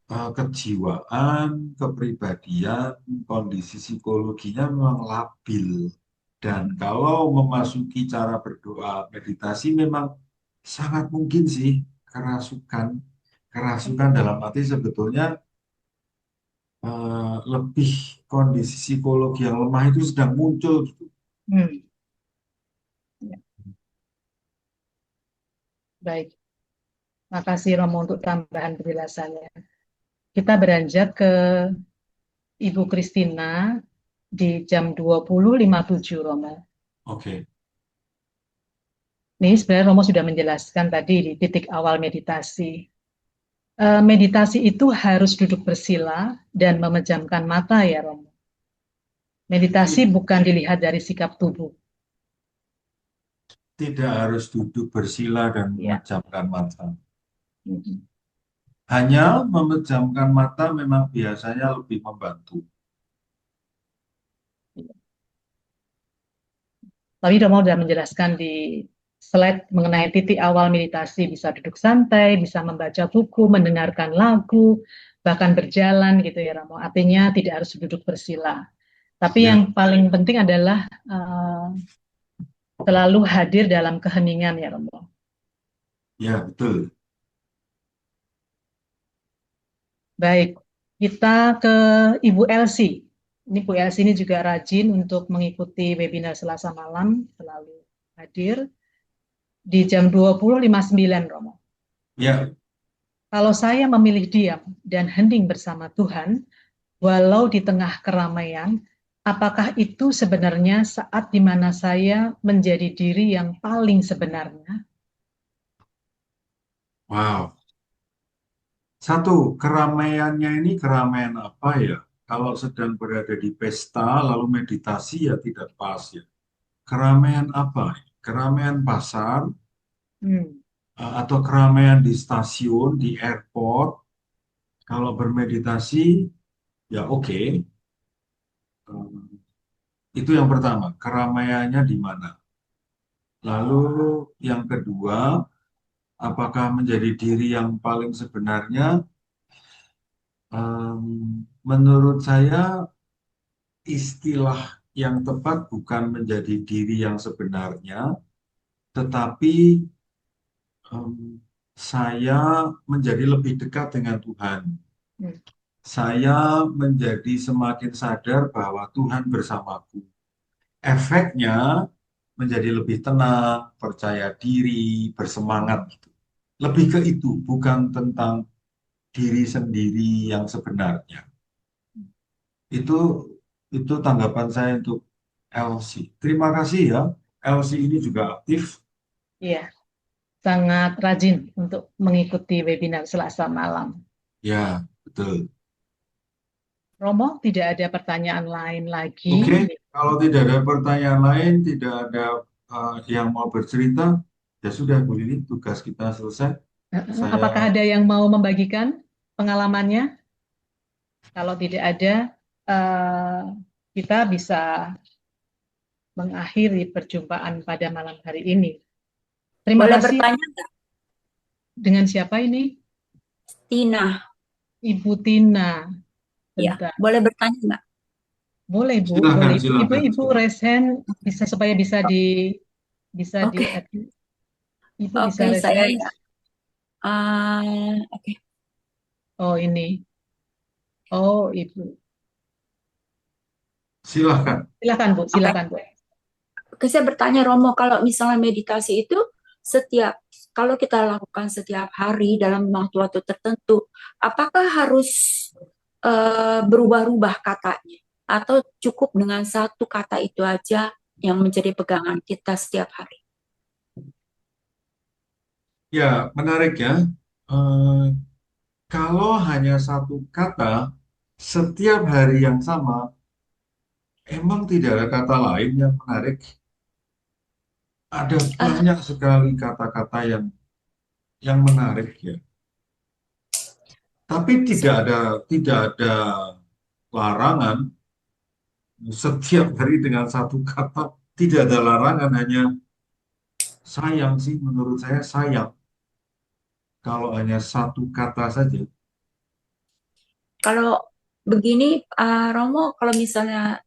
kejiwaan, kepribadian, kondisi psikologinya memang labil. Dan kalau memasuki cara berdoa, meditasi memang sangat mungkin sih kerasukan. Kerasukan dalam arti sebetulnya lebih kondisi psikologi yang lemah itu sedang muncul gitu. Hmm, ya, baik. Makasih Romo untuk tambahan penjelasannya. Kita beranjak ke Ibu Kristina di jam 20.57 Romo. Oke. Ini sebenarnya Romo sudah menjelaskan tadi di titik awal meditasi. Meditasi itu harus duduk bersila dan memejamkan mata ya Romo. Meditasi bukan dilihat dari sikap tubuh. Tidak harus duduk bersila dan Ya. memejamkan mata. Mhm. Hanya memejamkan mata memang biasanya lebih membantu. Tadi Romo sudah menjelaskan di slide mengenai titik awal meditasi, bisa duduk santai, bisa membaca buku, mendengarkan lagu, bahkan berjalan gitu ya Romo. Artinya tidak harus duduk bersila. Tapi Ya, yang paling penting adalah selalu hadir dalam keheningan ya Romo. ya betul. Baik, kita ke Ibu Elsie. Ini Bu Elsie ini juga rajin untuk mengikuti webinar Selasa malam, selalu hadir di jam 20.59 Romo. Ya, Kalau saya memilih diam dan hening bersama Tuhan, walau di tengah keramaian, apakah itu sebenarnya saat di mana saya menjadi diri yang paling sebenarnya? wow. Satu, keramaiannya ini keramaian apa ya? Kalau sedang berada di pesta lalu meditasi ya tidak pas ya. Keramaian apa? Keramaian pasar Hmm, atau keramaian di stasiun, di airport. Kalau bermeditasi ya oke. Itu yang pertama, keramaiannya di mana? Lalu yang kedua, apakah menjadi diri yang paling sebenarnya? Menurut saya istilah yang tepat bukan menjadi diri yang sebenarnya, tetapi em, saya menjadi lebih dekat dengan Tuhan. hmm, Saya menjadi semakin sadar bahwa Tuhan bersamaku. Efeknya menjadi lebih tenang, percaya diri, bersemangat gitu. Lebih ke itu, bukan tentang diri sendiri yang sebenarnya. Itu itu tanggapan saya untuk LC. Terima kasih ya. LC ini juga aktif. iya, sangat rajin untuk mengikuti webinar Selasa malam. Ya, betul. Romo, tidak ada pertanyaan lain lagi. Oke, kalau tidak ada pertanyaan lain, tidak ada yang mau bercerita, ya sudah Bu Lili, tugas kita selesai. Saya Apakah ada yang mau membagikan pengalamannya? Kalau tidak ada, eh, kita bisa mengakhiri perjumpaan pada malam hari ini. Terima Boleh kasih. bertanya nggak, Dengan siapa ini? Tina? Ibu Tina. Ya, Bentar. boleh bertanya nggak? Boleh Bu, silakan, boleh. silakan, Ibu silakan. raise hand bisa supaya bisa di Oke, add. Ibu bisa oke, raise saya hand. ya. Oke. Oh ini. Oh Ibu. Silakan. Silakan Bu, Oke. silakan Bu. Oke, saya bertanya Romo, kalau misalnya meditasi itu setiap kalau kita lakukan setiap hari dalam waktu-waktu tertentu, apakah harus berubah-ubah katanya atau cukup dengan satu kata itu aja yang menjadi pegangan kita setiap hari? Ya, menarik ya. Eh, Kalau hanya satu kata, setiap hari yang sama, emang tidak ada kata lain yang menarik. Ada Ah, banyak sekali kata-kata yang menarik ya. Tapi tidak ada larangan setiap hari dengan satu kata. Tidak ada larangan, hanya sayang sih menurut saya sayang kalau hanya satu kata saja. Kalau begini, Romo, kalau misalnya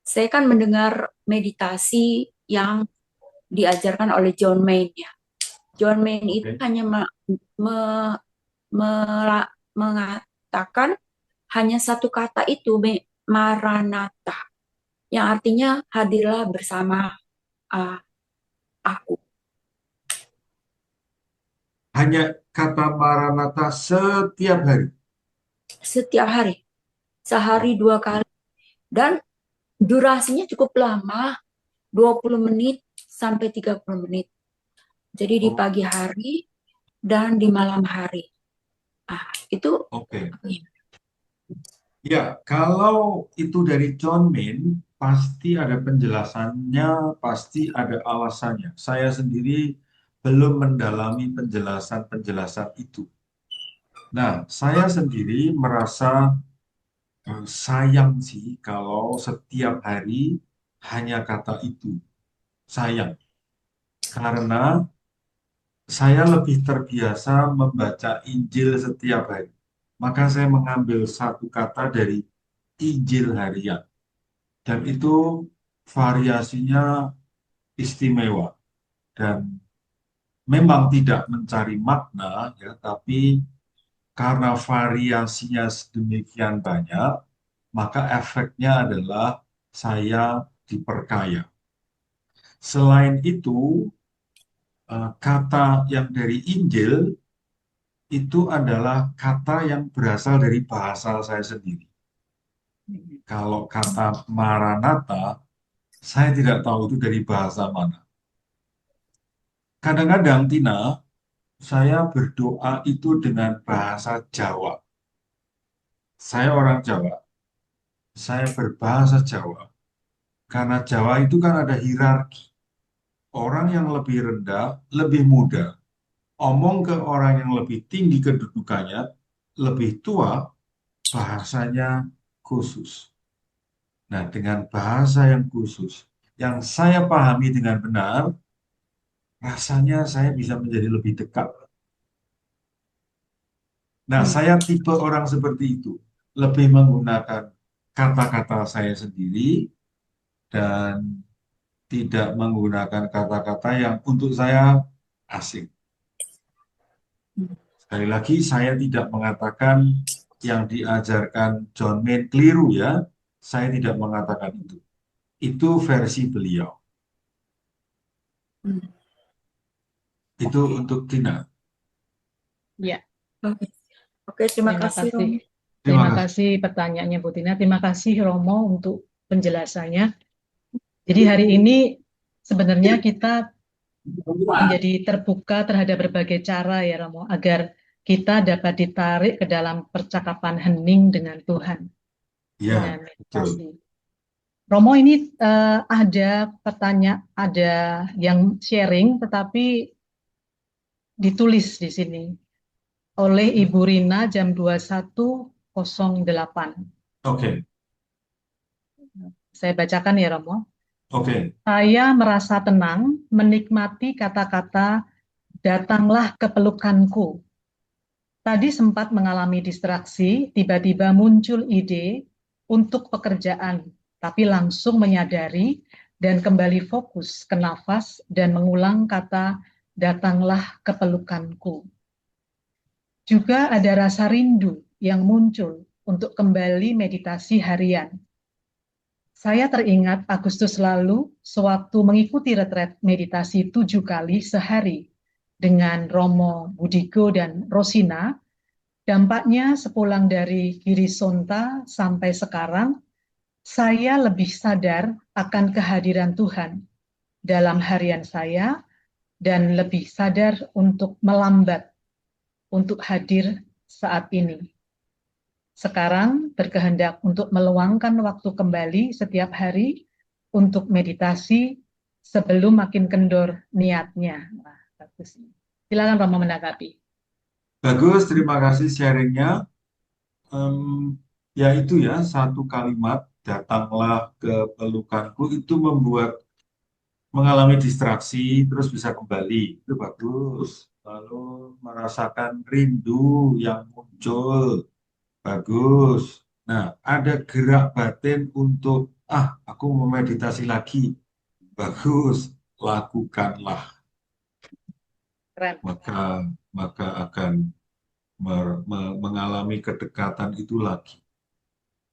saya kan mendengar meditasi yang diajarkan oleh John Main ya. John Main itu Oke. hanya mengatakan hanya satu kata itu, Maranatha, yang artinya hadirlah bersama uh, aku. Hanya kata Maranatha setiap hari. Setiap hari, sehari 2 kali. Dan durasinya cukup lama, 20 menit sampai 30 menit. Jadi di Oh, pagi hari dan di malam hari. Itu oke. Ya, kalau itu dari John Min, pasti ada penjelasannya, pasti ada alasannya. Saya sendiri belum mendalami penjelasan-penjelasan itu. Nah, saya sendiri merasa sayang sih kalau setiap hari hanya kata itu. Sayang. Karena saya lebih terbiasa membaca Injil setiap hari. Maka saya mengambil satu kata dari Injil harian. Dan itu variasinya istimewa. Dan memang tidak mencari makna, ya, tapi karena variasinya sedemikian banyak, maka efeknya adalah saya diperkaya. Selain itu, kata yang dari Injil itu adalah kata yang berasal dari bahasa saya sendiri. Kalau kata Maranatha, saya tidak tahu itu dari bahasa mana. Kadang-kadang, Tina, saya berdoa itu dengan bahasa Jawa. Saya orang Jawa, saya berbahasa Jawa. Karena Jawa itu kan ada hierarki. Orang yang lebih rendah, lebih muda. Omong ke orang yang lebih tinggi kedudukannya, lebih tua, bahasanya khusus. Nah, dengan bahasa yang khusus, yang saya pahami dengan benar, rasanya saya bisa menjadi lebih dekat. Nah, Hmm. saya tipe orang seperti itu. Lebih menggunakan kata-kata saya sendiri dan tidak menggunakan kata-kata yang untuk saya asing. Sekali lagi, saya tidak mengatakan yang diajarkan John Main keliru ya. Saya tidak mengatakan itu. Itu versi beliau. Hmm. Itu Oke. untuk Tina. Ya, Oke. Oke, terima terima kasih, kasih. Romo. Terima Terima kasih. kasih pertanyaannya Bu Tina. Terima kasih Romo untuk penjelasannya. Jadi hari ini sebenarnya kita menjadi terbuka terhadap berbagai cara ya Romo, agar kita dapat ditarik ke dalam percakapan hening dengan Tuhan, dengan Ya, betul. meditasi. Romo ini ada pertanyaan, ada yang sharing, tetapi ditulis di sini oleh Ibu Rina jam 21.08. Oke, Saya bacakan ya Romo. oke. Saya merasa tenang menikmati kata-kata datanglah ke pelukanku. Tadi sempat mengalami distraksi, tiba-tiba muncul ide untuk pekerjaan, tapi langsung menyadari dan kembali fokus ke nafas dan mengulang kata datanglah ke pelukanku. Juga ada rasa rindu yang muncul untuk kembali meditasi harian. Saya teringat Agustus lalu, sewaktu mengikuti retret meditasi 7 kali sehari dengan Romo Budigo dan Rosina. Dampaknya sepulang dari Girisonta sampai sekarang, saya lebih sadar akan kehadiran Tuhan dalam harian saya dan lebih sadar untuk melambat, untuk hadir saat ini. Sekarang berkehendak untuk meluangkan waktu kembali setiap hari untuk meditasi sebelum makin kendor niatnya. Wah, bagus. Silakan Romo menanggapi. Bagus, terima kasih sharingnya. Em, ya itu ya, satu kalimat datanglah ke pelukanku itu membuat mengalami distraksi terus bisa kembali. Itu bagus. Lalu merasakan rindu yang muncul. bagus. Nah, ada gerak batin untuk, aku mau meditasi lagi. Bagus, lakukanlah. Keren. Maka maka akan mengalami kedekatan itu lagi.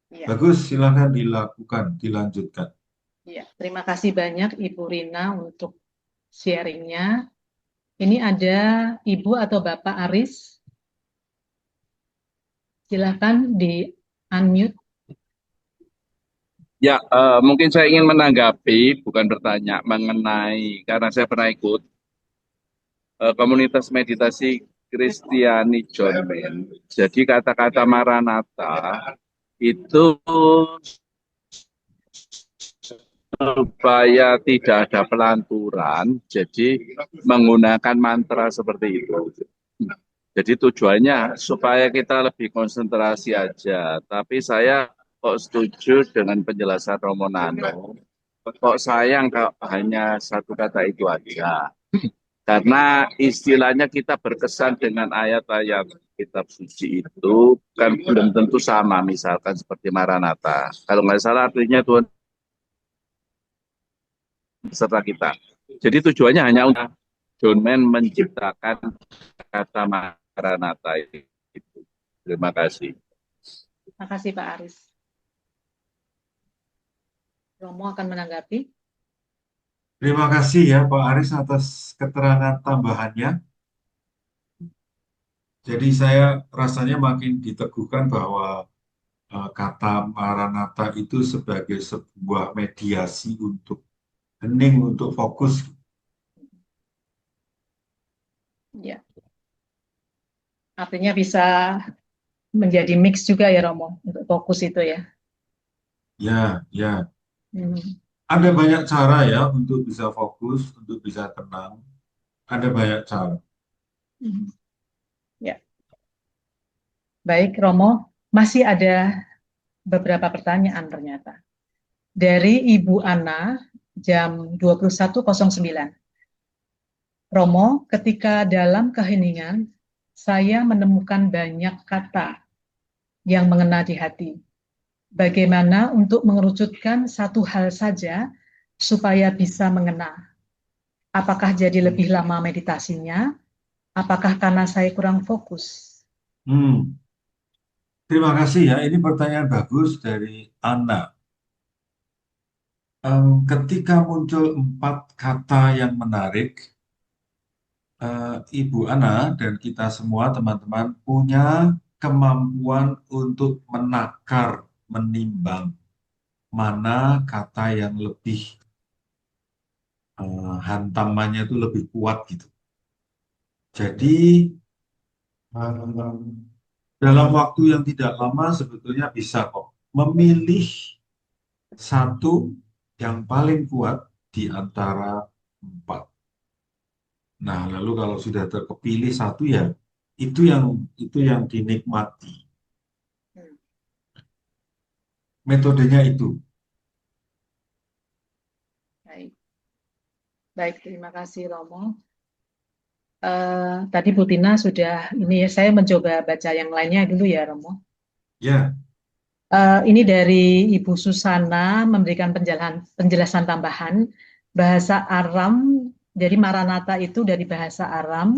Iya, Bagus, silakan dilakukan, dilanjutkan. iya. Terima kasih banyak Ibu Rina untuk sharingnya. Ini ada Ibu atau Bapak Aris. Silakan di unmute. Ya, mungkin saya ingin menanggapi, bukan bertanya, mengenai, karena saya pernah ikut komunitas meditasi Kristiani John Main. Jadi kata-kata Maranatha itu supaya tidak ada pelanturan, jadi menggunakan mantra seperti itu. Jadi tujuannya supaya kita lebih konsentrasi aja. Tapi saya kok setuju dengan penjelasan Romo Nano. Kok sayang kalau hanya satu kata itu aja. Karena istilahnya kita berkesan dengan ayat-ayat kitab suci itu kan belum tentu sama, misalkan seperti Maranatha. Kalau nggak salah artinya Tuhan beserta kita. Jadi tujuannya hanya untuk John Mann menciptakan kata Maranatha itu. Terima kasih. Terima kasih Pak Aris. Romo akan menanggapi. Terima kasih ya Pak Aris atas keterangan tambahannya. Jadi saya rasanya makin diteguhkan bahwa kata Maranatha itu sebagai sebuah mediasi untuk hening, untuk fokus. Ya. Artinya bisa menjadi mix juga ya Romo untuk fokus itu ya. Ya, ya. Hmm. Ada banyak cara ya untuk bisa fokus, untuk bisa tenang. Ada banyak cara. Ya. Baik Romo, masih ada beberapa pertanyaan ternyata. Dari Ibu Ana jam 21.09. Romo, ketika dalam keheningan, saya menemukan banyak kata yang mengena di hati. Bagaimana untuk mengerucutkan satu hal saja supaya bisa mengena? Apakah jadi lebih lama meditasinya? Apakah karena saya kurang fokus? Terima kasih ya. Ini pertanyaan bagus dari Anna. Ketika muncul 4 kata yang menarik, Ibu Ana dan kita semua teman-teman punya kemampuan untuk menakar, menimbang mana kata yang lebih hantamannya itu lebih kuat gitu. Jadi dalam waktu yang tidak lama sebetulnya bisa kok memilih satu yang paling kuat di antara 4. Nah, lalu kalau sudah terkepilih satu ya itu yang dinikmati. Metodenya itu. Baik, baik, terima kasih Romo. Tadi Bu Tina sudah ini ya, saya mencoba baca yang lainnya dulu ya Romo. Ya. Ini dari Ibu Susana memberikan penjelasan tambahan bahasa Aram. Jadi Maranatha itu dari bahasa Aram.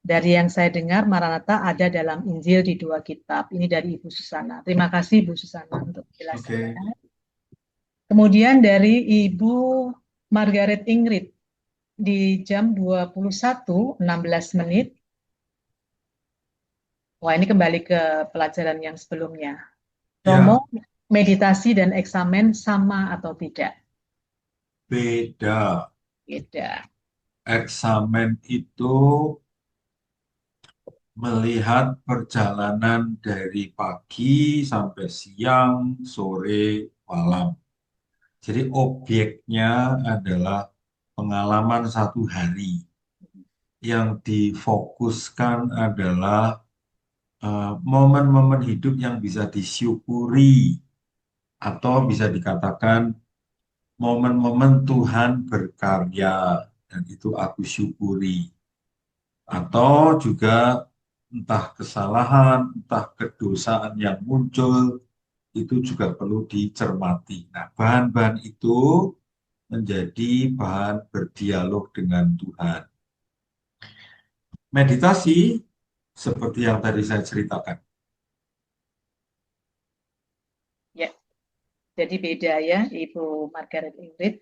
Dari yang saya dengar Maranatha ada dalam Injil di 2 kitab. Ini dari Ibu Susana. Terima kasih Bu Susana untuk penjelasannya. Kemudian dari Ibu Margaret Ingrid di jam 21.16. Wah, ini kembali ke pelajaran yang sebelumnya. Romo, meditasi dan eksamen sama atau tidak? Beda. Beda. Eksamen itu melihat perjalanan dari pagi sampai siang, sore, malam. Jadi objeknya adalah pengalaman satu hari. Yang difokuskan adalah momen-momen hidup yang bisa disyukuri atau bisa dikatakan momen-momen Tuhan berkarya dan itu aku syukuri. Atau juga entah kesalahan, entah kedosaan yang muncul, itu juga perlu dicermati. Nah, bahan-bahan itu menjadi bahan berdialog dengan Tuhan. Meditasi, seperti yang tadi saya ceritakan. Ya, jadi beda ya, Ibu Margaret Ingrid.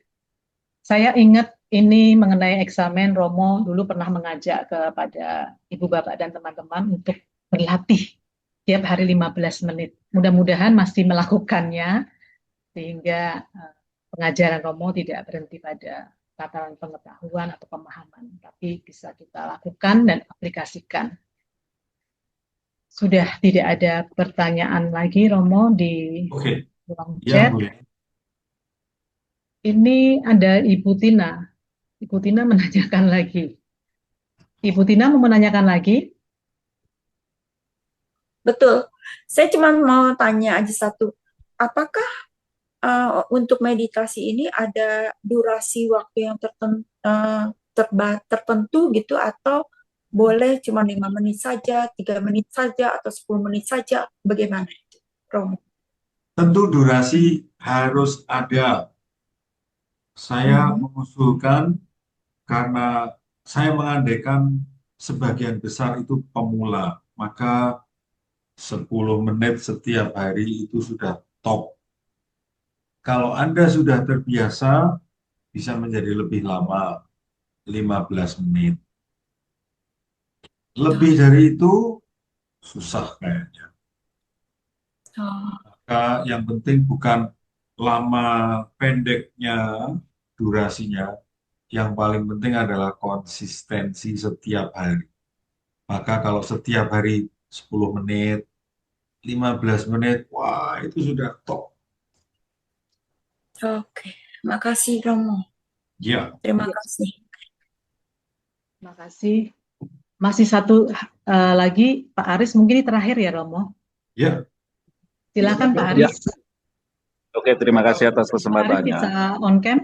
Saya ingat ini mengenai eksamen, Romo dulu pernah mengajak kepada Ibu Bapak dan teman-teman untuk berlatih tiap hari 15 menit. Mudah-mudahan masih melakukannya sehingga pengajaran Romo tidak berhenti pada tataran pengetahuan atau pemahaman, tapi bisa kita lakukan dan aplikasikan. Sudah tidak ada pertanyaan lagi, Romo, di Oke, ruang ya chat. boleh. Ini ada Ibu Tina. Ibu Tina menanyakan lagi. Ibu Tina mau menanyakan lagi? Betul. Saya cuma mau tanya aja satu. Apakah untuk meditasi ini ada durasi waktu yang tertentu gitu, atau boleh cuma 5 menit saja, 3 menit saja, atau 10 menit saja? Bagaimana, Romo? Tentu durasi harus ada. Saya mengusulkan karena saya mengandaikan sebagian besar itu pemula, maka 10 menit setiap hari itu sudah top. Kalau Anda sudah terbiasa, bisa menjadi lebih lama, 15 menit. Lebih dari itu, susah kayaknya. Oh, Maka yang penting bukan lama pendeknya durasinya, yang paling penting adalah konsistensi setiap hari. Maka kalau setiap hari 10 menit, 15 menit, wah itu sudah top. oke. Makasih, Romo. Ya, Terima kasih. Terima kasih. Masih satu lagi, Pak Aris, mungkin ini terakhir ya, Romo. ya, Silakan Pak Ya, Aris. oke, terima kasih atas Pak Aris kesempatannya. bisa on cam.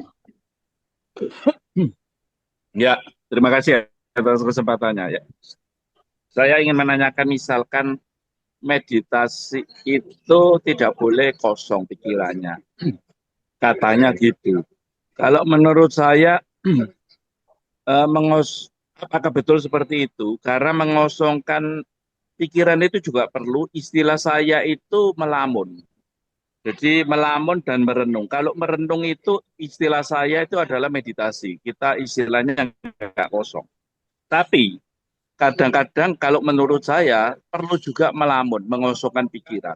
Ya, terima kasih atas kesempatannya. Ya. Saya ingin menanyakan, misalkan meditasi itu tidak boleh kosong pikirannya. Katanya gitu. Kalau menurut saya, apakah betul seperti itu? Karena mengosongkan pikiran itu juga perlu, istilah saya itu melamun. Jadi melamun dan merenung. Kalau merenung itu istilah saya itu adalah meditasi. Kita istilahnya nggak kosong. Tapi kadang-kadang kalau menurut saya perlu juga melamun, mengosongkan pikiran.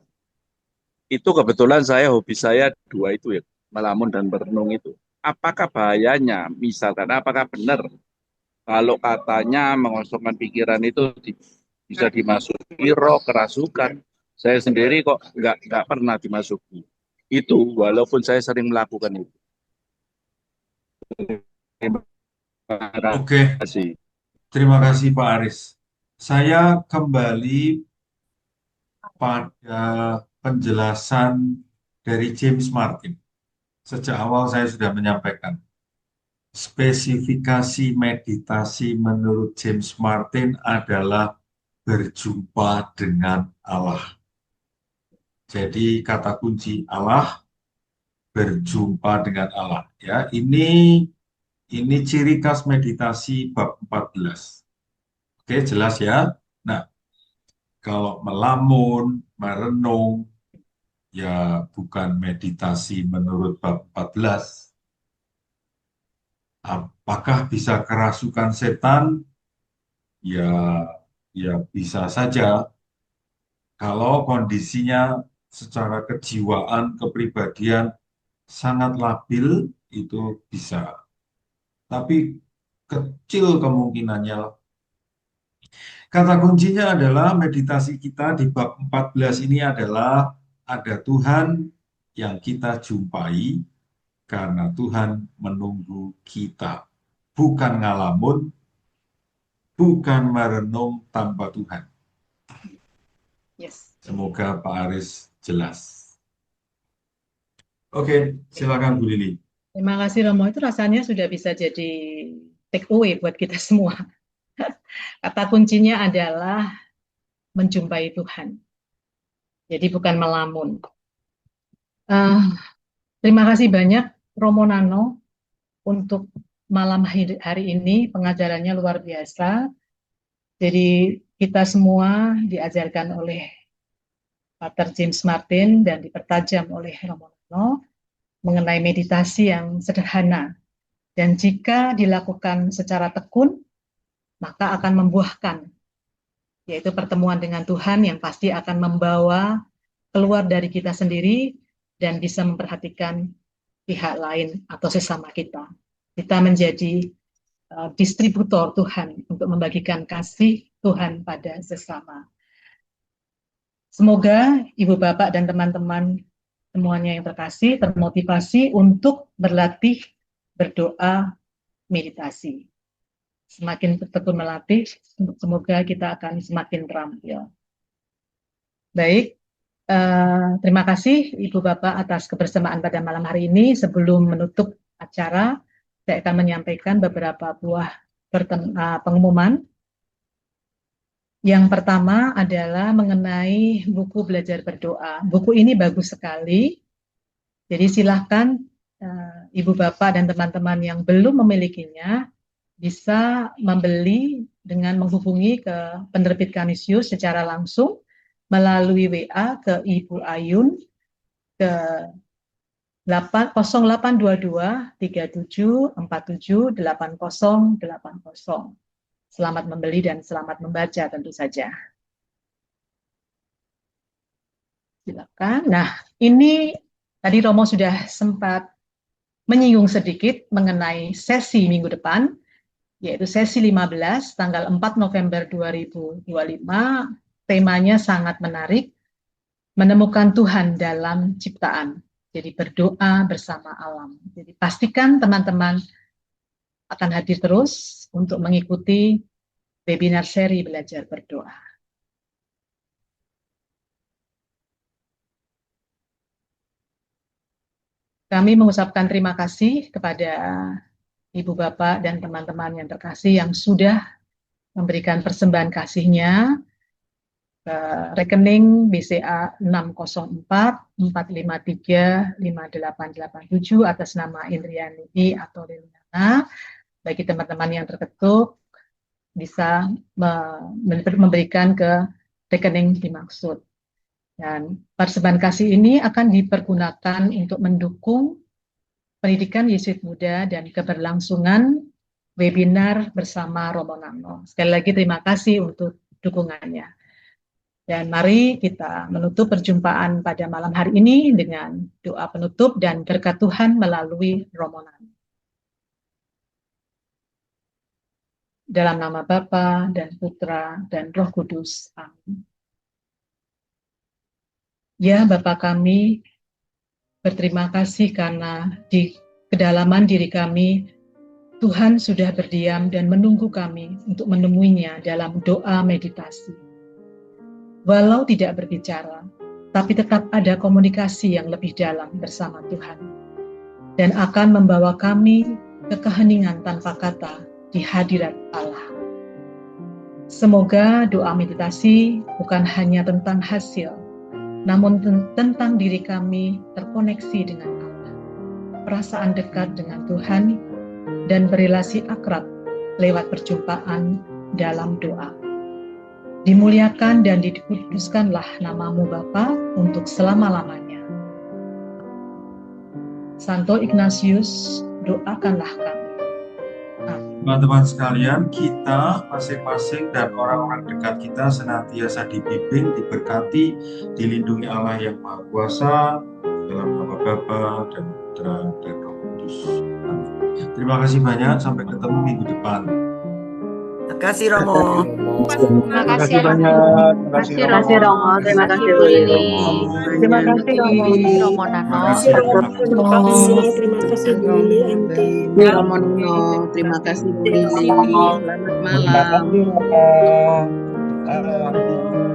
Itu kebetulan hobi saya dua itu ya, melamun dan merenung itu. Apakah bahayanya? Misalkan, apakah benar kalau katanya mengosongkan pikiran itu bisa dimasuki roh, kerasukan? Saya sendiri kok nggak pernah dimasuki. Itu walaupun saya sering melakukan itu. Terima oke. kasih. Terima kasih Pak Aris. Saya kembali pada penjelasan dari James Martin. Sejak awal saya sudah menyampaikan. Spesifikasi meditasi menurut James Martin adalah berjumpa dengan Allah. Jadi kata kunci Allah, berjumpa dengan Allah. Ya, ini ciri khas meditasi bab 14. Oke, jelas ya. Nah, kalau melamun, merenung, ya bukan meditasi menurut bab 14. Apakah bisa kerasukan setan? Ya, ya bisa saja. Kalau kondisinya secara kejiwaan, kepribadian sangat labil, itu bisa. Tapi kecil kemungkinannya. Kata kuncinya adalah meditasi kita di bab 14 ini adalah ada Tuhan yang kita jumpai karena Tuhan menunggu kita. Bukan ngalamun, bukan merenung tanpa Tuhan. Yes. Semoga Pak Aris jelas. Oke, silakan Bu Lili. Terima kasih, Romo. Itu rasanya sudah bisa jadi take away buat kita semua. Kata kuncinya adalah menjumpai Tuhan. Jadi bukan melamun. Terima kasih banyak Romo Nano untuk malam hari ini, pengajarannya luar biasa. Jadi kita semua diajarkan oleh Pater James Martin dan dipertajam oleh Romo Nano mengenai meditasi yang sederhana. Dan jika dilakukan secara tekun, maka akan membuahkan, yaitu pertemuan dengan Tuhan yang pasti akan membawa keluar dari kita sendiri dan bisa memperhatikan pihak lain atau sesama kita. Kita menjadi distributor Tuhan untuk membagikan kasih Tuhan pada sesama. Semoga Ibu Bapak dan teman-teman semuanya yang terkasih termotivasi untuk berlatih berdoa meditasi. Semakin tekun melatih, semoga kita akan semakin terampil. Baik, terima kasih Ibu Bapak atas kebersamaan pada malam hari ini. Sebelum menutup acara, saya akan menyampaikan beberapa buah pengumuman. Yang pertama adalah mengenai buku belajar berdoa. Buku ini bagus sekali, jadi silahkan Ibu Bapak dan teman-teman yang belum memilikinya bisa membeli dengan menghubungi ke penerbit Canisius secara langsung melalui WA ke Ibu Ayun ke 0822 37 47 8080. Selamat membeli dan selamat membaca tentu saja. Silakan. Nah, ini tadi Romo sudah sempat menyinggung sedikit mengenai sesi minggu depan, yaitu sesi 15 tanggal 4 November 2025. Temanya sangat menarik, menemukan Tuhan dalam ciptaan. Jadi berdoa bersama alam. Jadi pastikan teman-teman akan hadir terus untuk mengikuti webinar seri belajar berdoa. Kami mengucapkan terima kasih kepada Ibu Bapak dan teman-teman yang terkasih yang sudah memberikan persembahan kasihnya ke rekening BCA 604-453-5887 atas nama Indriani atau Liliana. Bagi teman-teman yang terketuk, bisa memberikan ke rekening dimaksud. Dan persembahan kasih ini akan dipergunakan untuk mendukung pendidikan Yesuit Muda dan keberlangsungan webinar bersama Romo Nano. Sekali lagi terima kasih untuk dukungannya. Dan mari kita menutup perjumpaan pada malam hari ini dengan doa penutup dan berkat Tuhan melalui Romo Nano. Dalam nama Bapa dan Putra dan Roh Kudus. Amin. Ya Bapa kami, berterima kasih karena di kedalaman diri kami, Tuhan sudah berdiam dan menunggu kami untuk menemuinya dalam doa meditasi. Walau tidak berbicara, tapi tetap ada komunikasi yang lebih dalam bersama Tuhan. Dan akan membawa kami ke keheningan tanpa kata di hadirat Allah. Semoga doa meditasi bukan hanya tentang hasil, namun tentang diri kami terkoneksi dengan Allah, perasaan dekat dengan Tuhan, dan berelasi akrab lewat perjumpaan dalam doa. Dimuliakan dan dikuduskanlah namamu Bapa untuk selama-lamanya. Santo Ignatius, doakanlah kami. Teman-teman sekalian, kita masing-masing dan orang-orang dekat kita senantiasa dibimbing, diberkati, dilindungi Allah yang Maha Kuasa, dalam nama Bapa dan Putra dan Roh Kudus. Amin. Terima kasih banyak, sampai ketemu minggu depan. Terima kasih Romo. Terima kasih banyak. Terima kasih Romo. Terima kasih Bu Lili. Terima kasih Romo Nano. Terima kasih Bu Lili MT. Romo Nano. Terima kasih Bu Lili. Selamat malam. Terima kasih.